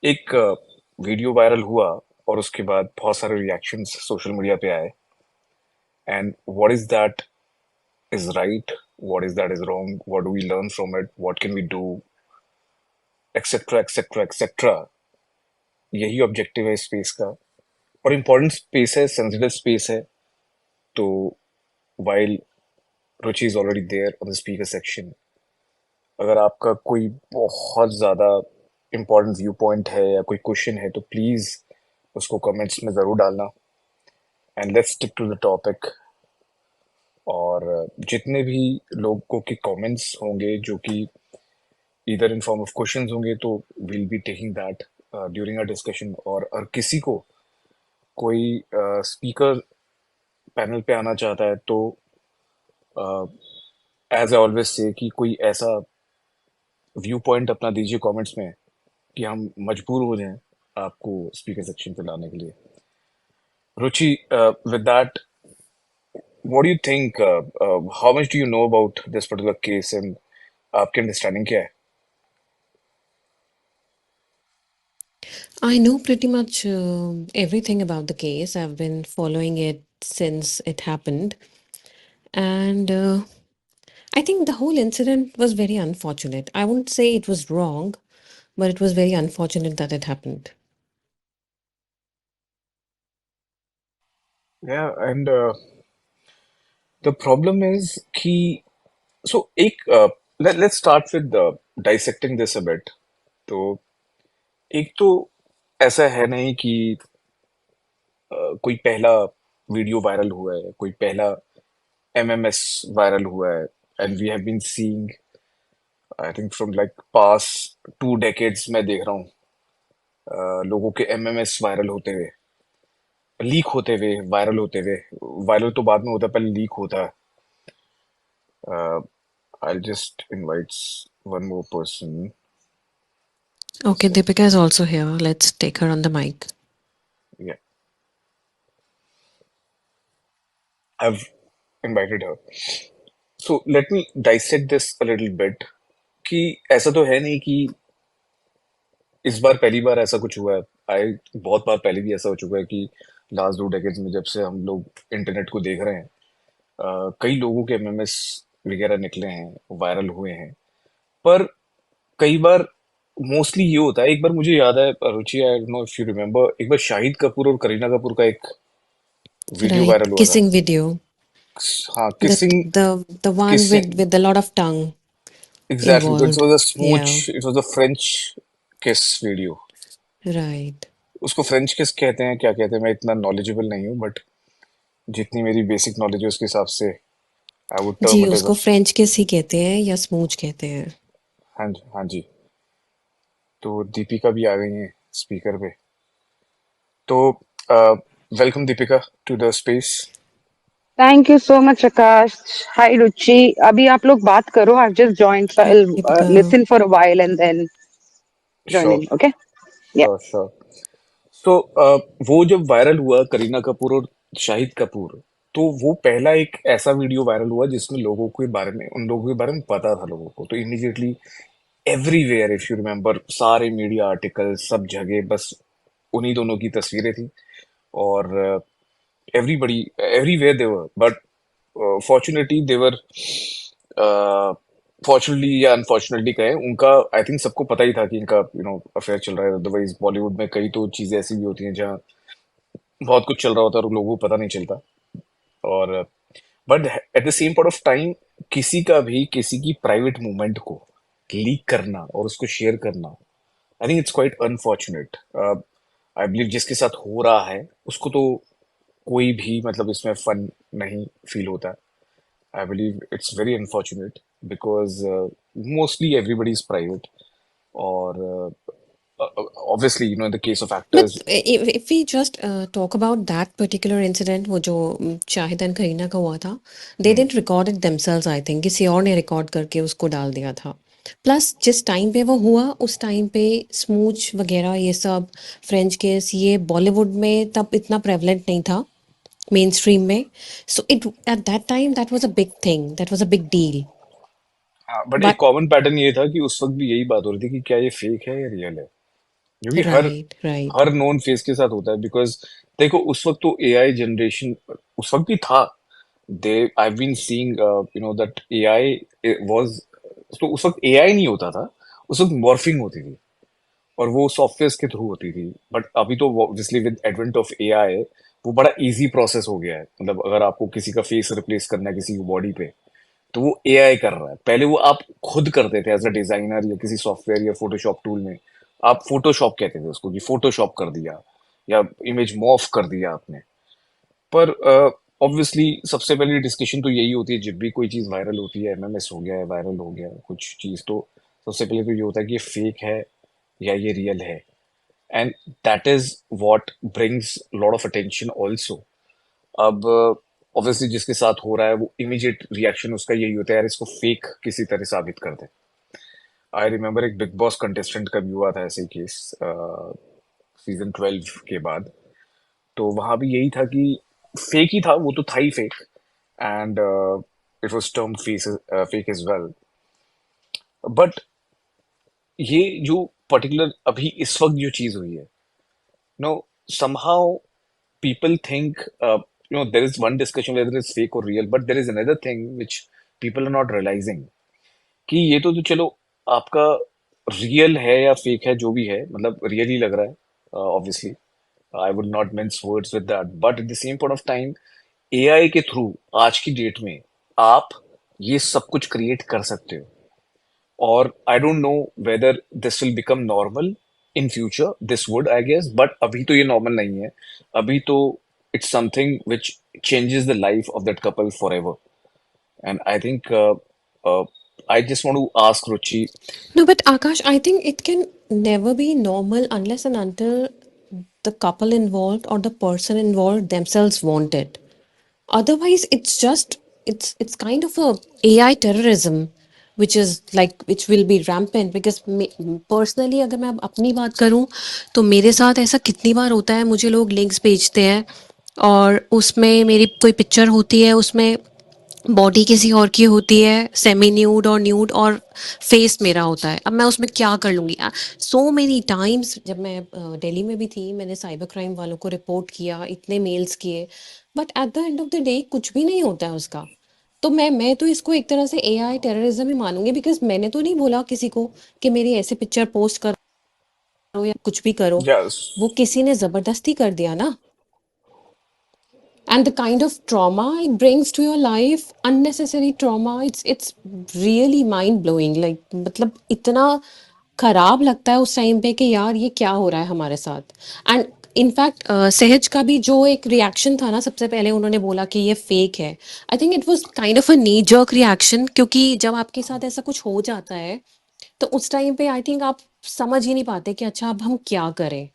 एक video viral हुआ और उसके बाद बहुत सारे रिएक्शंस सोशल मीडिया पे आए and what is that is right, what is that is wrong, what do we learn from it, what can we do, etcetera etcetera etcetera. यही ऑब्जेक्टिव है स्पेस का। और इम्पोर्टेंट स्पेस है, sensitive space है। तो while Ruchi is already there on the speaker section, अगर आपका कोई बहुत ज़्यादा इम्पोर्टेंट व्यू पॉइंट है या कोई क्वेश्चन है तो प्लीज़ उसको कमेंट्स में ज़रूर डालना and let's stick to the topic. और जितने भी लोगों के कमेंट्स होंगे जो कि इधर इन फॉर्म ऑफ क्वेश्चंस होंगे तो will be taking that during a discussion. और किसी को कोई स्पीकर पैनल पे आना चाहता है तो एज आई ऑलवेज से कि कोई ऐसा व्यू पॉइंट अपना दीजिए कमेंट्स में कि हम मजबूर हो जाएं आपको स्पीकर सेक्शन पे लाने के लिए। रुचि, with that, what do you think? How much do you know about this particular case and आपकी अंडरस्टैंडिंग क्या है? I know pretty much everything about the case. I've been following it since it happened. And I think the whole incident was very unfortunate. I wouldn't say it was wrong, but it was very unfortunate that it happened. Yeah, and the problem is कि एक let's start with dissecting this a bit. तो एक तो ऐसा है नहीं कि कोई पहला वीडियो वायरल हुआ है, कोई पहला एमएमएस वायरल हुआ है and we have been seeing I think from like past 2 decades में देख रहा हूँ लोगों के एमएमएस वायरल होते हुए, लीक होते हुए, वायरल होते हुए। वायरल तो बाद में होता है, पहले लीक होता है। I just invites one more person. Okay, Deepika is also here. Let's take her on the mic. या, I have invited her. So let me dissect this a little bit कि ऐसा तो है नहीं कि इस बार पहली बार ऐसा कुछ हुआ है। आई बहुत बार पहले भी ऐसा हो चुका है कि लास्ट 2 डेकेड्स में जब से हम लोग इंटरनेट को देख रहे हैं, कई लोगों के एमएमएस वगैरह निकले हैं, वायरल हुए हैं। पर कई बार मोस्टली ये होता है। एक बार मुझे याद है Ruchi, I don't know if you remember, एक बार शाहिद कपूर और करीना कपूर का एक वीडियो Right, वायरल हुआ था। kissing video. हाँ, The kissing. the one with kissing, with a lot of tongue exactly. तो it involved. Was a Yeah, smooch, it was a French kiss video. right. उसको फ्रेंच किस कहते हैं, क्या कहते हैं, मैं इतना नॉलेजेबल नहीं हूँ, बट जितनी मेरी बेसिक नॉलेज है उसके हिसाब से आई वुड जी टर्म इट एज अ। उसको फ्रेंच किस ही कहते हैं या स्मूच कहते हैं. हाँ जी, हाँ जी। तो दीपिका भी आ गई हैं स्पीकर पे। तो welcome Deepika to the space. Thank you so much Akash. Hi Ruchi. अभी आप लोग बात करो. I just joined so Hi, I Deepika. Listen for a while and then join sure, in. Okay. Yeah. Sure, sure. तो वो जब वायरल हुआ करीना कपूर और शाहिद कपूर, तो वो पहला एक ऐसा वीडियो वायरल हुआ जिसमें लोगों के बारे में, उन लोगों के बारे में पता था लोगों को। तो immediately everywhere, if you remember, सारे मीडिया आर्टिकल, सब जगह बस उन्हीं दोनों की तस्वीरें थी। और everybody, everywhere they were, but fortunately they were, fortunately या अनफॉर्चुनेटली कहें, उनका आई थिंक सबको पता ही था कि इनका अफेयर चल रहा है। अदरवाइज बॉलीवुड में कई तो चीजें ऐसी भी होती हैं जहाँ बहुत कुछ चल रहा होता है और लोगों को पता नहीं चलता। और but at the same point of time किसी का भी किसी की प्राइवेट मूवमेंट को लीक करना और उसको शेयर करना, आई think it's quite unfortunate. I believe जिसके साथ हो रहा है उसको तो कोई भी मतलब इसमें फन नहीं फील होता। I believe it's very unfortunate because mostly everybody is private. और obviously, in the case of But actors. if we just talk about that particular incident, वो जो शाहिद एंड करीना का हुआ था, they Hmm, didn't record it themselves, I think. किसी और ने record करके उसको डाल दिया था. प्लस जिस टाइम पे वो हुआ उस टाइम पे स्मूच वगैरह ये सब फ्रेंच किस ये बॉलीवुड में तब इतना प्रेवलेंट नहीं था मेन स्ट्रीम में. So it at that time that was a big thing, that was a big deal. हाँ, बट एक बट कॉमन पैटर्न ये था कि उस वक्त भी यही बात हो रही थी कि क्या ये फेक है या रियल है। क्योंकि हर राइट, राइट। हर नोन फेस के साथ होता है, बिकॉज देखो उस वक्त तो एआई जनरेशन उस वक्त भी था। They I been seeing that AI was, तो उस वक्त एआई नहीं होता था, उस वक्त मॉर्फिंग होती थी और वो सॉफ्टवेयर के थ्रू होती थी। बट अभी तो obviously with advent of AI वो बड़ा इजी प्रोसेस हो गया है। मतलब अगर आपको किसी का फेस रिप्लेस करना है किसी की बॉडी पे, तो वो एआई कर रहा है। पहले वो आप खुद करते थे एज अ डिजाइनर या किसी सॉफ्टवेयर या फोटोशॉप टूल में। आप फोटोशॉप कहते थे उसको कि फोटोशॉप कर दिया या इमेज मॉर्फ कर दिया आपने। पर ऑब्वियसली सबसे पहली डिस्कशन तो यही होती है जब भी कोई चीज वायरल होती है, एमएमएस हो गया है, वायरल हो गया कुछ चीज, तो सबसे पहले तो ये होता है कि ये फेक है या ये रियल है। And that is what brings lot of attention also. अब ऑब्वियसली जिसके साथ हो रहा है वो इमीडिएट रिएक्शन उसका यही होता है, यार इसको फेक किसी तरह साबित कर दे। आई रिमेम्बर एक बिग बॉस कंटेस्टेंट का भी हुआ था ऐसे ही केस, सीजन 12 के बाद। तो वहां भी यही था कि फेक ही था, वो तो था ही fake. And it was termed fake as well. But ये जो पर्टिकुलर अभी इस वक्त जो चीज हुई है, no, somehow people think, there is one discussion whether it's fake or real, but there is another thing which people are not realizing, कि ये तो चलो आपका रियल है या फेक है, जो भी है, मतलब रियल ही लग रहा है obviously. I would not mince words with that, but at the same point of time AI के थ्रू आज की डेट में आप ये सब कुछ क्रिएट कर सकते हो। और I don't know whether this will become normal in future, this would I guess, but अभी तो ये नॉर्मल नहीं है। अभी तो it's something which changes the life of that couple forever. And I think I just want to ask Ruchi. No, but Akash, I think it can never be normal unless and until the couple involved or the person involved themselves want it. Otherwise, it's kind of a AI terrorism, which will be rampant because personally अगर मैं अब अपनी बात करूं तो मेरे साथ ऐसा कितनी बार होता है, मुझे लोग लिंक्स भेजते हैं और उसमें मेरी कोई पिक्चर होती है, उसमें बॉडी किसी और की होती है, सेमी न्यूड और न्यूड, और फेस मेरा होता है। अब मैं उसमें क्या कर लूँगी? सो मेनी टाइम्स जब मैं दिल्ली में भी थी, मैंने साइबर क्राइम वालों को रिपोर्ट किया, इतने मेल्स किए, but at the end of the day कुछ भी नहीं होता है उसका। तो मैं तो इसको एक तरह से एआई टेररिज्म ही मानूंगी, बिकॉज मैंने तो नहीं बोला किसी को कि मेरी ऐसे पिक्चर पोस्ट करो या कुछ भी करो। यस। वो किसी ने जबरदस्ती कर दिया ना। And the kind of trauma it brings to your life, unnecessary trauma, it's really mind blowing, like मतलब इतना खराब लगता है उस टाइम पे कि यार ये क्या हो रहा है हमारे साथ। एंड इनफैक्ट सहज का भी जो एक रिएक्शन था ना, सबसे पहले उन्होंने बोला कि ये फेक है। आई think it was kind of a knee jerk reaction, क्योंकि जब आपके साथ ऐसा कुछ हो जाता है तो उस टाइम पे आई थिंक आप समझ ही नहीं पाते कि अच्छा अब हम क्या करें।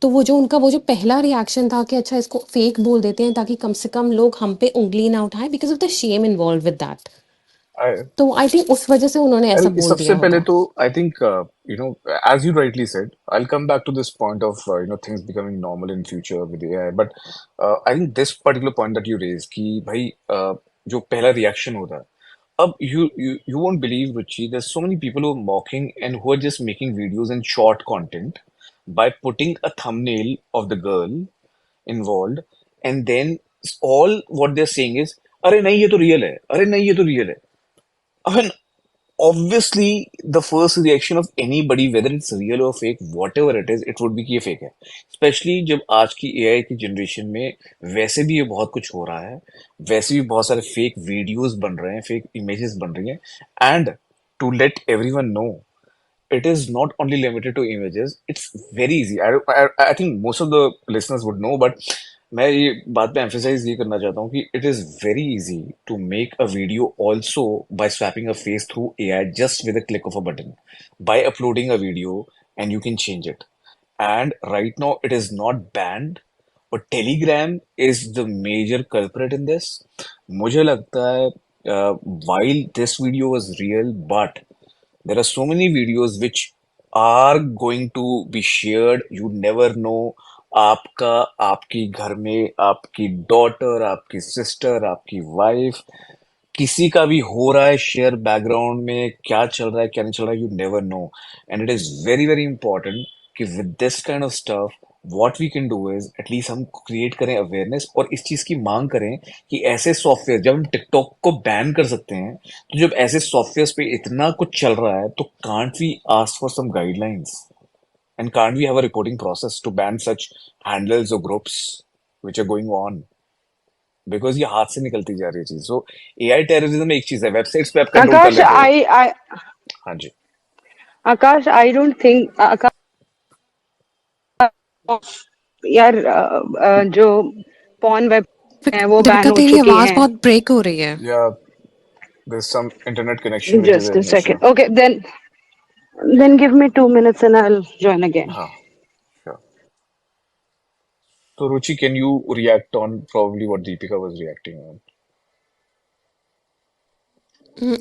तो वो जो उनका वो जो पहला रिएक्शन था कि अच्छा इसको फेक बोल देते हैं ताकि कम से कम लोग हम पे उंगली ना उठाएं, because of the shame involve with that. I तो आई थिंक उस वजह से उन्होंने ऐसा बोल सबसे दिया पहले होगा। तो I think, as you rightly said, I'll come back to this point of things becoming normal in future with AI, but I think this particular point that you raised कि भाई जो पहला रिएक्शन होता है, अब you won't believe, Ruchi, there's so many people who are mocking and who are just making videos and short content by putting a thumbnail of the girl involved, and then all what they're saying is, अरे नहीं ये तो real है, अरे नहीं ये तो real है। I mean, obviously the first reaction of anybody, whether it's real or fake, whatever it is, it would be कि ये फेक है। स्पेशली जब आज की एआई की जनरेशन में वैसे भी ये बहुत कुछ हो रहा है, वैसे भी बहुत सारे फेक वीडियोस बन रहे हैं, फेक इमेजेस बन रही हैं। And to let everyone know, it is not only limited to images, it's very easy. I think most of the listeners would know, but मैं ये बात पे emphasize ये करना चाहता हूँ कि it is very easy to make a video also by swapping a face through AI just with a click of a button, by uploading a video, and you can change it. And right now it is not banned, but Telegram is the major culprit in this. मुझे लगता है while this video was real, but there are so many videos which are going to be shared. You never know, आपका आपकी घर में आपकी daughter, आपकी sister, आपकी वाइफ, किसी का भी हो रहा है शेयर, बैकग्राउंड में क्या चल रहा है क्या नहीं चल रहा है, you never know. And it is very very important कि with this kind of stuff what we can do is at least हम क्रिएट करें अवेयरनेस, और इस चीज की मांग करें कि ऐसे सॉफ्टवेयर, जब हम टिकटॉक को बैन कर सकते हैं, तो जब ऐसे सॉफ्टवेयर पे इतना कुछ चल रहा है, तो can't we ask for some guidelines, and can't we have a reporting process to ban such handles और groups which are going on, because ये हाथ से निकलती जा रही है चीज। सो एआई टेररिज्म एक चीज है, वेबसाइट्स पे आप कंट्रोल कर आकाश लेते हो। आई हाँ जी। आकाश आई डोंट थिंक आकाश यार जो पॉन वेब है वो बैन दीपिका हो तेरी चुकी आवाज हैं. बहुत ब्रेक हो रही है। या there's some internet connection which is Just a an issue. second. Okay, then give me 2 minutes and I'll join again. हाँ, sure. So Ruchi, can you react on probably what Deepika was reacting on?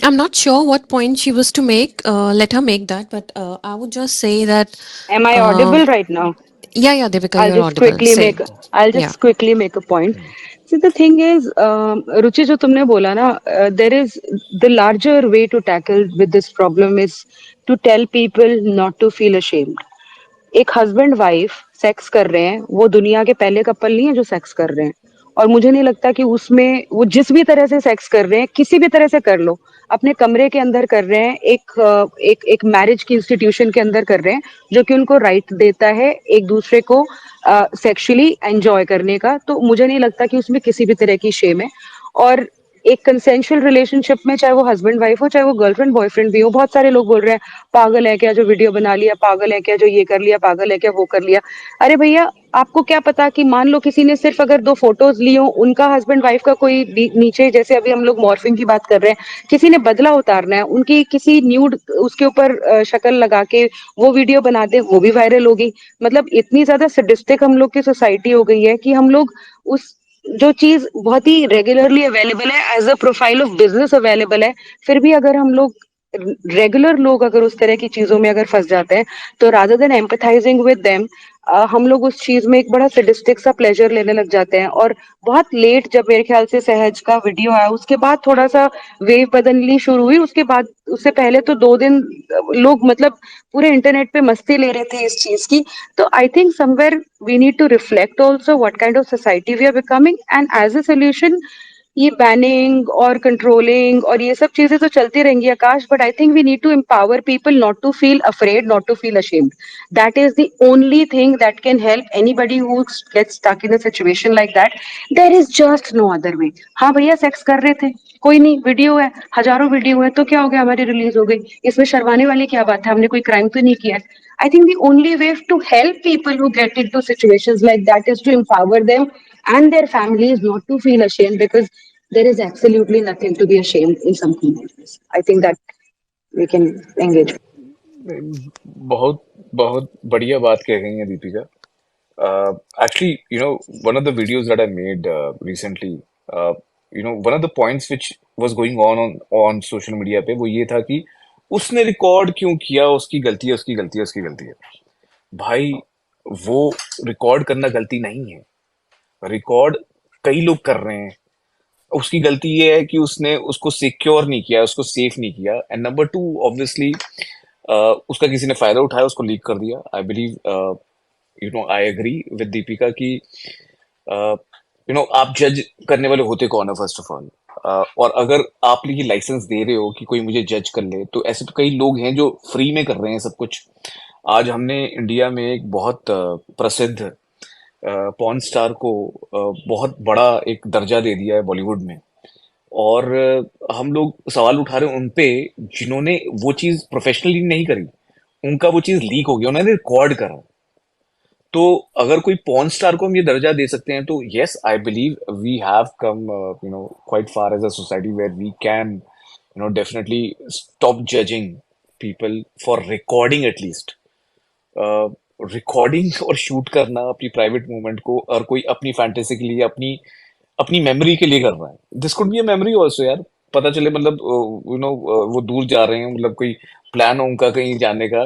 I'm not sure what point she was to make. Let her make that, but I would just say that, Am I uh, audible right now? yeah, Deepika, I'll you're just audible. quickly Say, make I'll yeah. just quickly make a point. Hmm. See, the thing is, Ruchi, जो तुमने बोला ना, there is the larger way to tackle with this problem is to tell people not to feel ashamed. एक husband wife sex कर रहे हैं, वो दुनिया के पहले कपल नहीं है जो सेक्स कर रहे हैं. और मुझे नहीं लगता कि उसमें वो जिस भी तरह से सेक्स कर रहे हैं, किसी भी तरह से कर लो, अपने कमरे के अंदर कर रहे हैं, एक मैरिज की इंस्टीट्यूशन के अंदर कर रहे हैं, जो कि उनको राइट देता है एक दूसरे को सेक्सुअली एंजॉय करने का. तो मुझे नहीं लगता कि उसमें किसी भी तरह की शेम है. और एक कंसेंशुअल रिलेशनशिप में, चाहे वो हस्बैंड वाइफ हो, चाहे वो गर्लफ्रेंड बॉयफ्रेंड भी हो, बहुत सारे लोग बोल रहे हैं पागल है क्या जो वीडियो बना लिया, पागल है क्या जो ये कर लिया, पागल है क्या वो कर लिया. अरे भैया, आपको क्या पता कि मान लो किसी ने सिर्फ अगर 2 फोटोज ली हो, उनका हस्बैंड वाइफ का कोई नीचे, जैसे अभी हम लोग मॉर्फिंग की बात कर रहे हैं, किसी ने बदला उतारना है, उनकी किसी न्यूड उसके ऊपर शक्ल लगा के वो वीडियो बना दे, वो भी वायरल होगी. मतलब इतनी ज्यादा सडिस्टिक हम लोग की सोसाइटी हो गई है कि हम लोग उस जो चीज बहुत ही रेगुलरली अवेलेबल है, as a profile of business available है, फिर भी अगर हम लोग रेगुलर लोग अगर उस तरह की चीजों में अगर फंस जाते हैं, तो rather than empathising with them, हम लोग उस चीज में एक बड़ा सडिस्टिक सा प्लेजर लेने लग जाते हैं. और बहुत लेट, जब मेरे ख्याल से सहज का वीडियो आया, उसके बाद थोड़ा सा वेव बदलनी शुरू हुई. उसके बाद, उससे पहले तो 2 दिन लोग मतलब पूरे इंटरनेट पे मस्ती ले रहे थे इस चीज की. तो I think somewhere we need to reflect also what kind of society we are becoming, and as a solution ये बैनिंग और कंट्रोलिंग और ये सब चीजें तो चलती रहेंगी Akash, but I think we need to empower people not to feel afraid, not to feel ashamed. That is the only thing that can help anybody who gets stuck in a situation like that. There is just no other way. हाँ भैया, sex कर रहे थे, कोई नहीं, video है, हजारों video है, तो क्या हो गया, हमारी रिलीज हो गई, इसमें शर्माने वाली क्या बात है, हमने कोई क्राइम तो नहीं किया. I think the only way to help people who get into situations like that is to empower them and their families not to feel ashamed, because there is absolutely nothing to be ashamed in something like this. I think that we can engage. बहुत बहुत बढ़िया बात कह रही है Deepika. Actually, one of the videos that I made recently, one of the points which was going on social media पे वो ये था कि उसने रिकॉर्ड क्यों किया, उसकी गलती है, उसकी गलती है, उसकी गलती है। भाई, वो रिकॉर्ड करना गलती नहीं है। रिकॉर्ड कई लोग कर रहे हैं। उसकी गलती ये है कि उसने उसको सिक्योर नहीं किया, उसको सेफ नहीं किया। एंड नंबर टू, ऑब्वियसली उसका किसी ने फायदा उठाया, उसको लीक कर दिया। I believe, I agree with Deepika कि आप जज करने वाले होते कौन है, फर्स्ट ऑफ ऑल। और अगर आप ये लाइसेंस दे रहे हो कि कोई मुझे जज कर ले, तो ऐसे तो कई लोग हैं जो फ्री में कर रहे हैं सब कुछ। आज हमने इंडिया में एक बहुत प्रसिद्ध पॉर्न स्टार को बहुत बड़ा एक दर्जा दे दिया है बॉलीवुड में। और हम लोग सवाल उठा रहे हैं उन पे जिन्होंने वो चीज प्रोफेशनली नहीं करी, उनका वो चीज लीक हो गया, उन्होंने रिकॉर्ड करा। तो अगर कोई पॉर्न स्टार को हम ये दर्जा दे सकते हैं, तो yes, I believe we have come quite far as a society where we can definitely stop judging people for recording at least. Recording और शूट करना अपनी प्राइवेट मूवमेंट को, और कोई अपनी फैंटेसी के लिए, अपनी अपनी मेमोरी के लिए कर रहा है। This could be a memory also यार। पता चले मतलब वो दूर जा रहे हैं, मतलब कोई प्लान हो उनका कहीं जाने का।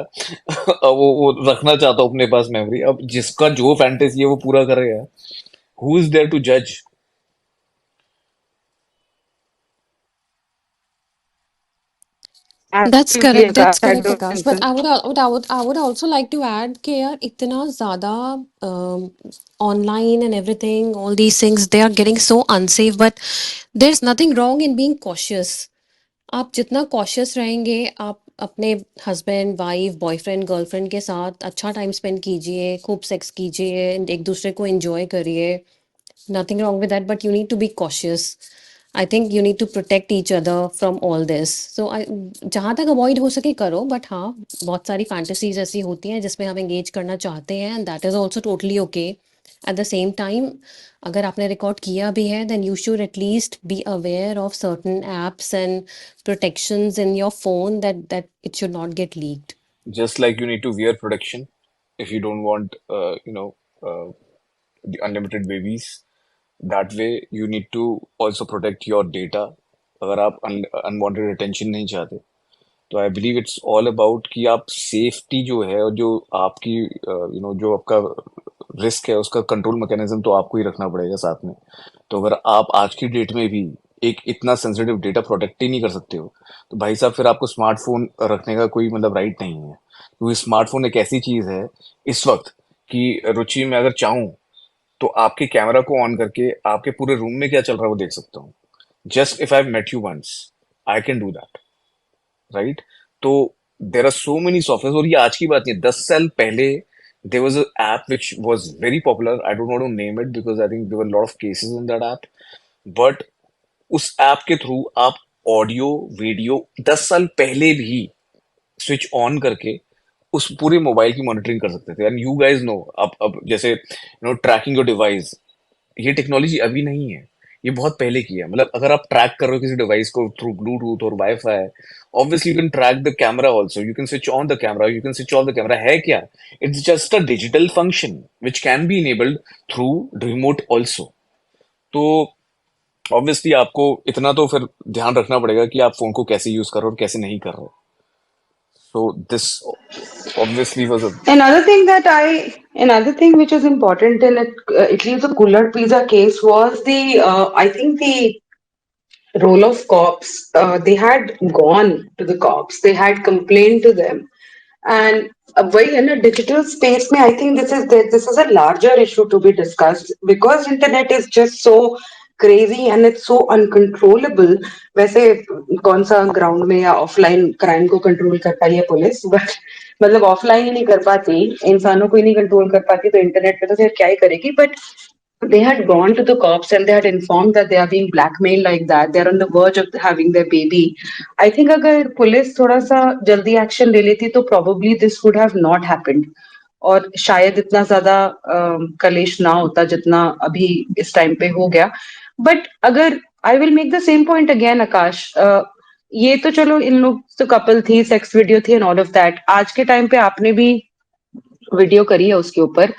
वो रखना चाहता हूँ अपने पास मेमोरी। अब जिसका जो फैंटेसी है वो पूरा करेगा। हु इज देयर टू जज? That's Absolutely, correct. That's Akash. I correct, don't Akash. think. I would also like to add कि यार इतना ज़्यादा online and everything, all these things, they are getting so unsafe. But there's nothing wrong in being cautious. आप जितना cautious रहेंगे, आप अपने husband, wife, boyfriend, girlfriend के साथ अच्छा time spend कीजिए, खूब sex कीजिए, एक दूसरे को enjoy करिए. Nothing wrong with that, but you need to be cautious. I think you need to protect each other from all this. So I जहाँ तक अवॉइड हो सके करो, बट हाँ बहुत सारी फैंटेसीज ऐसी होती हैं जिसमें हम एंगेज करना चाहते हैं, and that is also totally okay. At the same time अगर आपने रिकॉर्ड किया भी है, then you should at least be aware of certain apps and protections in your phone that it should not get leaked. Just like you need to wear protection if you don't want, the unlimited babies. That way, you need to also protect your data. अगर आप unwanted attention नहीं चाहते, तो I believe it's all about कि आप safety जो है और जो आपकी जो आपका रिस्क है उसका कंट्रोल मैकेनिज्म तो आपको ही रखना पड़ेगा साथ में. तो अगर आप आज की डेट में भी एक इतना सेंसिटिव डेटा प्रोटेक्ट ही नहीं कर सकते हो, तो भाई साहब फिर आपको स्मार्टफोन रखने का कोई मतलब राइट नहीं है. क्योंकि स्मार्टफोन एक ऐसी चीज है इस वक्त कि रुचि मैं अगर चाहूँ तो आपके कैमरा को ऑन करके आपके पूरे रूम में क्या चल रहा है वो देख सकता हूँ. Just if I met you once I can do that, right? तो there are so many software. और ये आज की बात नहीं है, 10 साल पहले there was app which was very popular. I don't want to name it because I think there were lot of cases in that app. But उस ऐप के थ्रू आप ऑडियो वीडियो 10 साल पहले भी स्विच ऑन करके उस पूरे mobile की मॉनिटरिंग कर सकते थे. एंड यू गाइज नो, अब जैसे ट्रैकिंग योर डिवाइस, ये टेक्नोलॉजी अभी नहीं है, ये बहुत पहले की है. मतलब अगर आप ट्रैक कर रहे हो किसी डिवाइस को थ्रू ब्लूटूथ और wifi, obviously you can track the camera also. You can switch on the camera, you can switch off the camera. है क्या? It's just a digital function which can be enabled through remote also. तो obviously आपको इतना तो फिर ध्यान रखना पड़ेगा कि आप फोन को कैसे यूज कर रहे हो और कैसे नहीं कर रहे हो. So this obviously was a Another thing which is important in it, at least the Kullad pizza case was I think the role of cops. They had gone to the cops. They had complained to them, and वही है ना digital space में I think this is a larger issue to be discussed because internet is just so crazy and it's so uncontrollable. वैसे कौन सा ground में या offline crime को कंट्रोल कर पाई है पुलिस, बट मतलब ऑफलाइन ही नहीं कर पाती, इंसानों को ही नहीं कंट्रोल कर पाती, तो इंटरनेट पे तो फिर क्या ही करेगी. But they had gone to the cops and they had informed that they are being blackmailed like that. They're on the verge of having their baby. I think अगर पुलिस थोड़ा सा जल्दी एक्शन ले लेती तो probably this would have not happened. और शायद इतना ज्यादा कलेश ना होता जितना अभी इस टाइम पे हो गया. बट अगर I will make the same point again Akash, ये तो चलो इन लोग तो कपल थी, सेक्स वीडियो थी एंड ऑल ऑफ दैट. आज के टाइम पे आपने भी वीडियो करी है उसके ऊपर,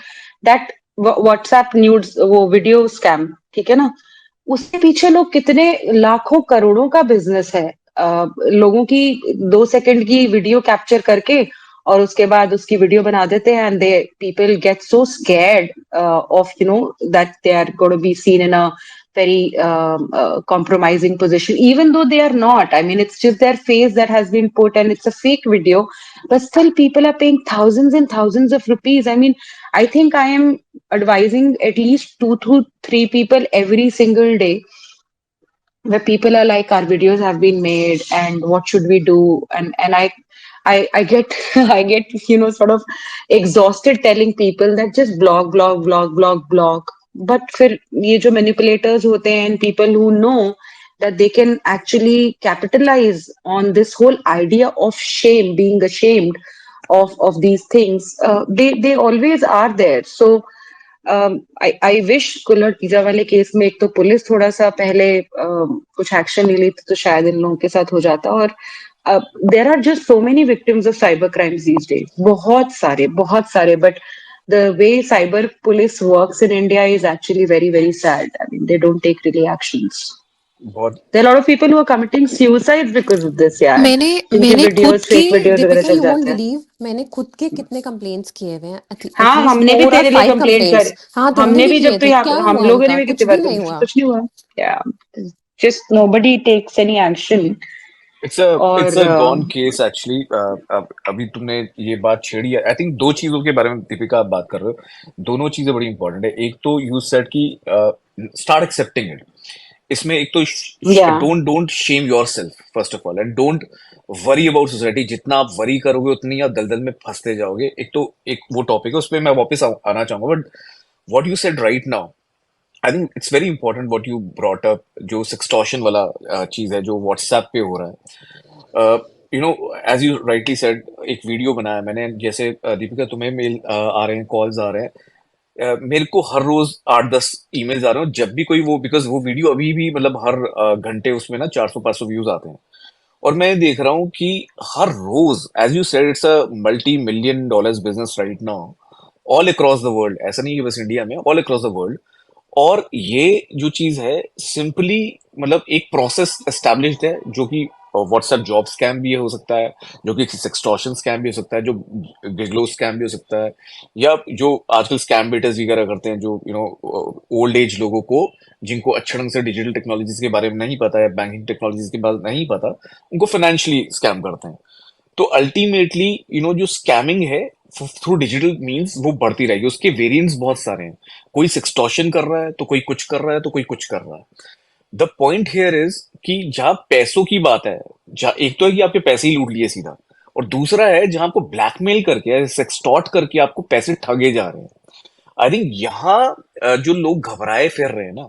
दैट व्हाट्सएप न्यूड्स, वो वीडियो स्कैम, ठीक है ना, उसके पीछे लोग कितने लाखों करोड़ों का बिजनेस है. लोगों की 2 सेकंड की वीडियो कैप्चर करके और उसके बाद उसकी वीडियो बना देते हैं and they people get so scared of that they are going to be seen in a very compromising position, even though they are not. I mean, it's just their face that has been put and it's a fake video, but still people are paying thousands and thousands of rupees. I mean, I think I am advising at least 2 to 3 people every single day where people are like, our videos have been made and what should we do. And I get I get sort of exhausted telling people that just blog. But फिर ये जो manipulators होते हैं and people who know that they can actually capitalize on this whole idea of shame, being ashamed of these things, they always are there. So I wish कुल्हड़ pizza वाले case में एक तो पुलिस थोड़ा सा पहले कुछ एक्शन ले लेती तो शायद इन लोगों के साथ हो जाता. और there are just so many victims of cyber crimes these days, बहुत सारे. But the way cyber police works in India is actually very, very sad. I mean, they don't take really actions. बहुत. There are a lot of people who are committing suicides because of this, यार. मैंने जिनके मैंने खुद videos, के fake videos वगैरह दीपिका चल you won't जाते हैं. बिलीव मैंने खुद के कितने कंप्लेंट्स किए हुए हैं. हाँ, एटलीस्ट हमने भी 4 और तेरे लिए 5 कंप्लेंट कर, कंप्लेंट्स. हाँ तुमने हमने भी भी किए जब तो थे, यहाँ क्या हम हुआ लोगों ने उनका? भी कितनी कुछ बार भी नहीं कंप्लेंट, हुआ. कुछ नहीं हुआ. या just nobody takes any action. it's और a gone case actually. अभी तुमने ये बात छेड़ी है, आई थिंक दो चीजों के बारे में दीपिका आप बात कर रहे हो, दोनों चीजें बड़ी इंपॉर्टेंट है। एक तो यू सेड कि स्टार्ट एक्सेप्टिंग इट। इसमें एक तो या don't don't shame yourself first of all, and don't worry about society. जितना आप वरी करोगे उतनी आप दलदल में फंसते जाओगे। एक तो एक वो टॉपिक है, उस पर मैं वापस आना चाहूंगा, but what you said right now, I think it's very important what you brought up, जो सेक्सटॉर्शन वाला चीज है जो व्हाट्सएप पे हो रहा है। You know, as you rightly said, एक वीडियो बनाया मैंने, जैसे दीपिका तुम्हें मेल आ रहे हैं, कॉल्स आ रहे हैं, मेरे को हर रोज 8-10 ईमेल्स आ रहे हैं जब भी कोई वो, बिकॉज वो वीडियो अभी भी मतलब हर घंटे उसमें ना 400-500 व्यूज आते हैं। और मैं देख रहा हूँ कि हर रोज, as you said, it's a $multi-million business right now, all across the world. ऐसा नहीं है कि बस इंडिया में, ऑल अक्रॉस द वर्ल्ड। और ये जो चीज है सिंपली मतलब एक प्रोसेस एस्टेब्लिश्ड है, जो कि व्हाट्सएप जॉब स्कैम भी हो सकता है, जो कि सेक्सटॉर्शन स्कैम भी हो सकता है, जो गिगलो स्कैम भी हो सकता है, या जो आजकल स्कैम बेटर्स वगैरह करते हैं, जो ओल्ड एज लोगों को, जिनको अच्छे ढंग से डिजिटल टेक्नोलॉजीज के बारे में नहीं पता है, बैंकिंग टेक्नोलॉजीज के बारे में नहीं पता, उनको फाइनेंशियली स्कैम करते हैं। तो अल्टीमेटली जो स्कैमिंग है थ्रू डिजिटल मीन्स, वो बढ़ती रहेगी। उसके वेरिएंट्स बहुत सारे हैं, कोई सेक्सटॉर्शन कर रहा है तो कोई कुछ कर रहा है तो कोई कुछ कर रहा है। द पॉइंट हियर इज कि जहां पैसों की बात है, जहां एक तो है कि आपके पैसे ही लूट लिए सीधा, और दूसरा है जहां आपको ब्लैकमेल करके, सेक्सटॉर्ट करके आपको पैसे ठगे जा रहे हैं। आई थिंक यहाँ जो लोग घबराए फिर रहे हैं ना,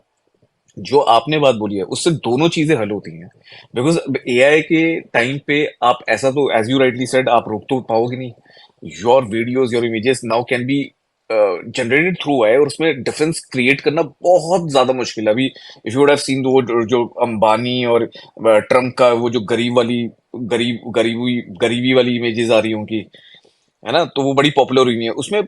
जो आपने बात बोली है उससे दोनों चीजें हल होती हैं। बिकॉज एआई के टाइम पे आप ऐसा तो, एज यू राइटली सेड, आप रोक तो पाओगे नहीं। Your videos, your images now can be generated through AI, और उसमें डिफरेंस क्रिएट करना बहुत ज्यादा मुश्किल है। अभी if you would have seen वो जो अंबानी और ट्रम्प का वो जो गरीबी वाली इमेजेस आ रही हैं उनकी, है ना, तो वो बड़ी पॉपुलर हुई है। उसमें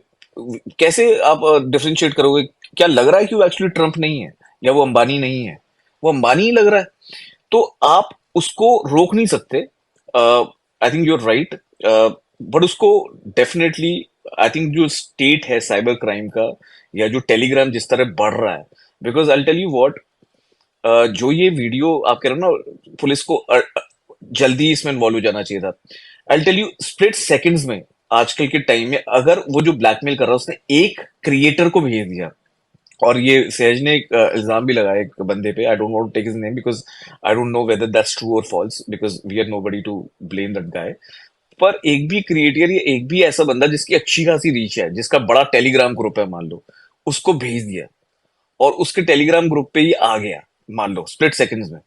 कैसे आप डिफरेंशिएट करोगे? क्या लग रहा है कि वो एक्चुअली ट्रम्प नहीं है या वो अंबानी नहीं है? वो अंबानी ही लग रहा है। तो आप उसको रोक नहीं सकते। I think you are right, but उसको डेफिनेटली, आई थिंक जो स्टेट है साइबर क्राइम का, या जो टेलीग्राम जिस तरह बढ़ रहा है, because I tell you what, जो ये वीडियो आप कह रहे हो ना, पुलिस को जल्दी इसमें इन्वॉल्व हो जाना चाहिए था। I tell you, split seconds में आजकल के टाइम में, अगर वो जो ब्लैकमेल कर रहा है उसने एक क्रिएटर को भेज दिया, और ये सहज ने एक इल्जाम भी लगाया एक बंदे पे, I don't want to take his name because I don't know whether that's true और false, because we are nobody to blame that guy. पर एक भी क्रिएटर या एक भी ऐसा बंदा जिसकी अच्छी खासी रीच है, जिसका बड़ा टेलीग्राम ग्रुप है मान लो, उसको भेज दिया, और उसके टेलीग्राम ग्रुप पे ही आ गया मान लो स्प्लिट सेकंड्स में,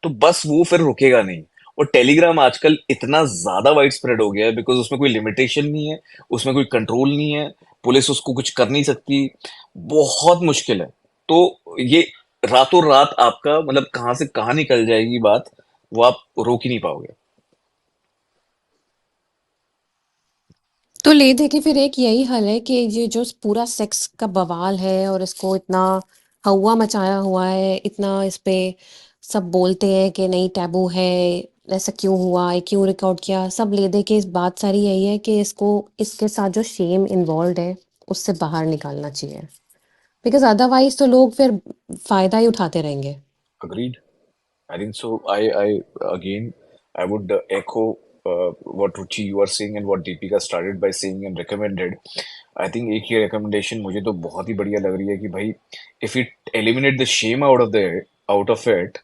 तो बस वो फिर रुकेगा नहीं। और टेलीग्राम आजकल इतना ज्यादा वाइड स्प्रेड हो गया है, बिकॉज उसमें कोई लिमिटेशन नहीं है, उसमें कोई कंट्रोल नहीं है, पुलिस उसको कुछ कर नहीं सकती, बहुत मुश्किल है। तो ये रातों रात आपका मतलब कहाँ से कहाँ निकल जाएगी बात, वो आप रोक ही नहीं पाओगे। तो ले दे के फिर एक यही हल है कि ये जो पूरा सेक्स का बवाल है और इसको इतना हवा मचाया हुआ है, इतना इस पे सब बोलते हैं कि नहीं टैबू है, ऐसा क्यों हुआ, ये क्यों रिकॉर्ड किया, सब ले दे के इस बात सारी यही है कि इसको इसके साथ जो शेम इन्वॉल्व है उससे बाहर निकालना चाहिए, बिकॉज अदरवाइज तो लोग फिर फायदा ही उठाते रहेंगे। Agreed. I think so. Again, I would echo what Ruchi you are saying and what Deepika started by saying and recommended. I think एक ही recommendation मुझे तो बहुत ही बढ़िया लग रही है कि भाई, if it eliminate the shame out of it,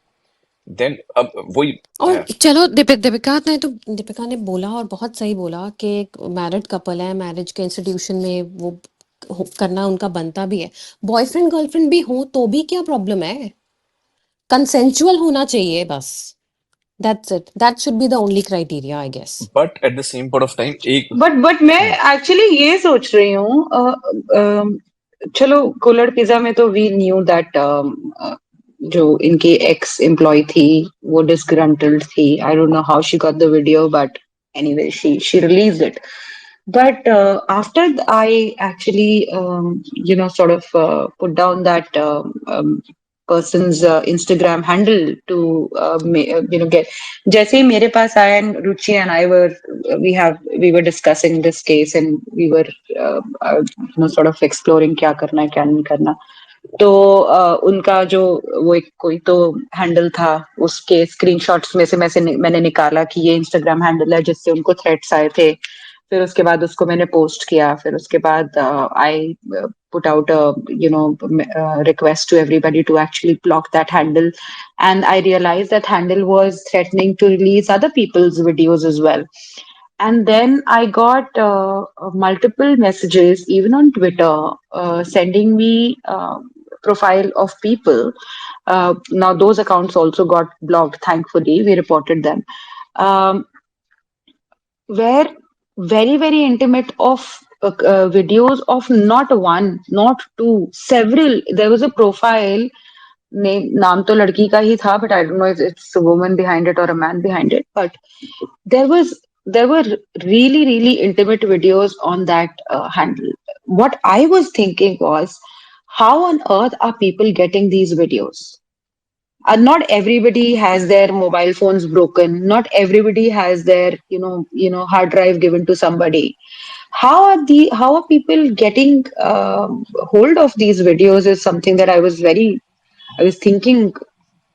then अब वही और है। चलो दीपिका ने बोला और बहुत सही बोला कि एक मैरिड कपल है, मैरिज के इंस्टीट्यूशन में वो करना उनका बनता भी है। बॉयफ्रेंड गर्लफ्रेंड भी हो तो भी क्या प्रॉब्लम है, कंसेंचुअल होना चाहिए बस, that's it, that should be the only criteria I guess. But at the same point of time एक बट मैं एक्चुअली ये सोच रही हूँ, चलो कुल्हड़ पिज्जा में तो वी न्यू दैट जो इनकी एक्स एम्प्लॉय थी वो डिसग्रंटल्ड थी। आई don't know how she got the video, but anyway she released it. But after I actually, sort of put down that person's Instagram handle to, get. जैसे ही मेरे पास आया, and Ruchi and I we were discussing this case, and we were, sort of exploring क्या करना है क्या नहीं करना. तो उनका जो वो एक कोई तो हैंडल था, उसके स्क्रीनशॉट्स में से मैंने निकाला कि ये इंस्टाग्राम हैंडल है जिससे उनको थ्रेट्स आए थे। फिर उसके बाद उसको मैंने पोस्ट किया। फिर उसके बाद आई put out a request to everybody to actually block that handle, and I realized that handle was threatening to release other people's videos as well. And then I got multiple messages, even on Twitter, sending me profile of people. Now those accounts also got blocked. Thankfully, we reported them. Um, were very intimate of videos of not one, not two, several. There was a profile name, नाम तो लड़की का ही था, but I don't know if it's a woman behind it or a man behind it. But there was there were really intimate videos on that handle. What I was thinking was, how on earth are people getting these videos? Not everybody has their mobile phones broken. Not everybody has their hard drive given to somebody. How are people getting hold of these videos? Is something that I was thinking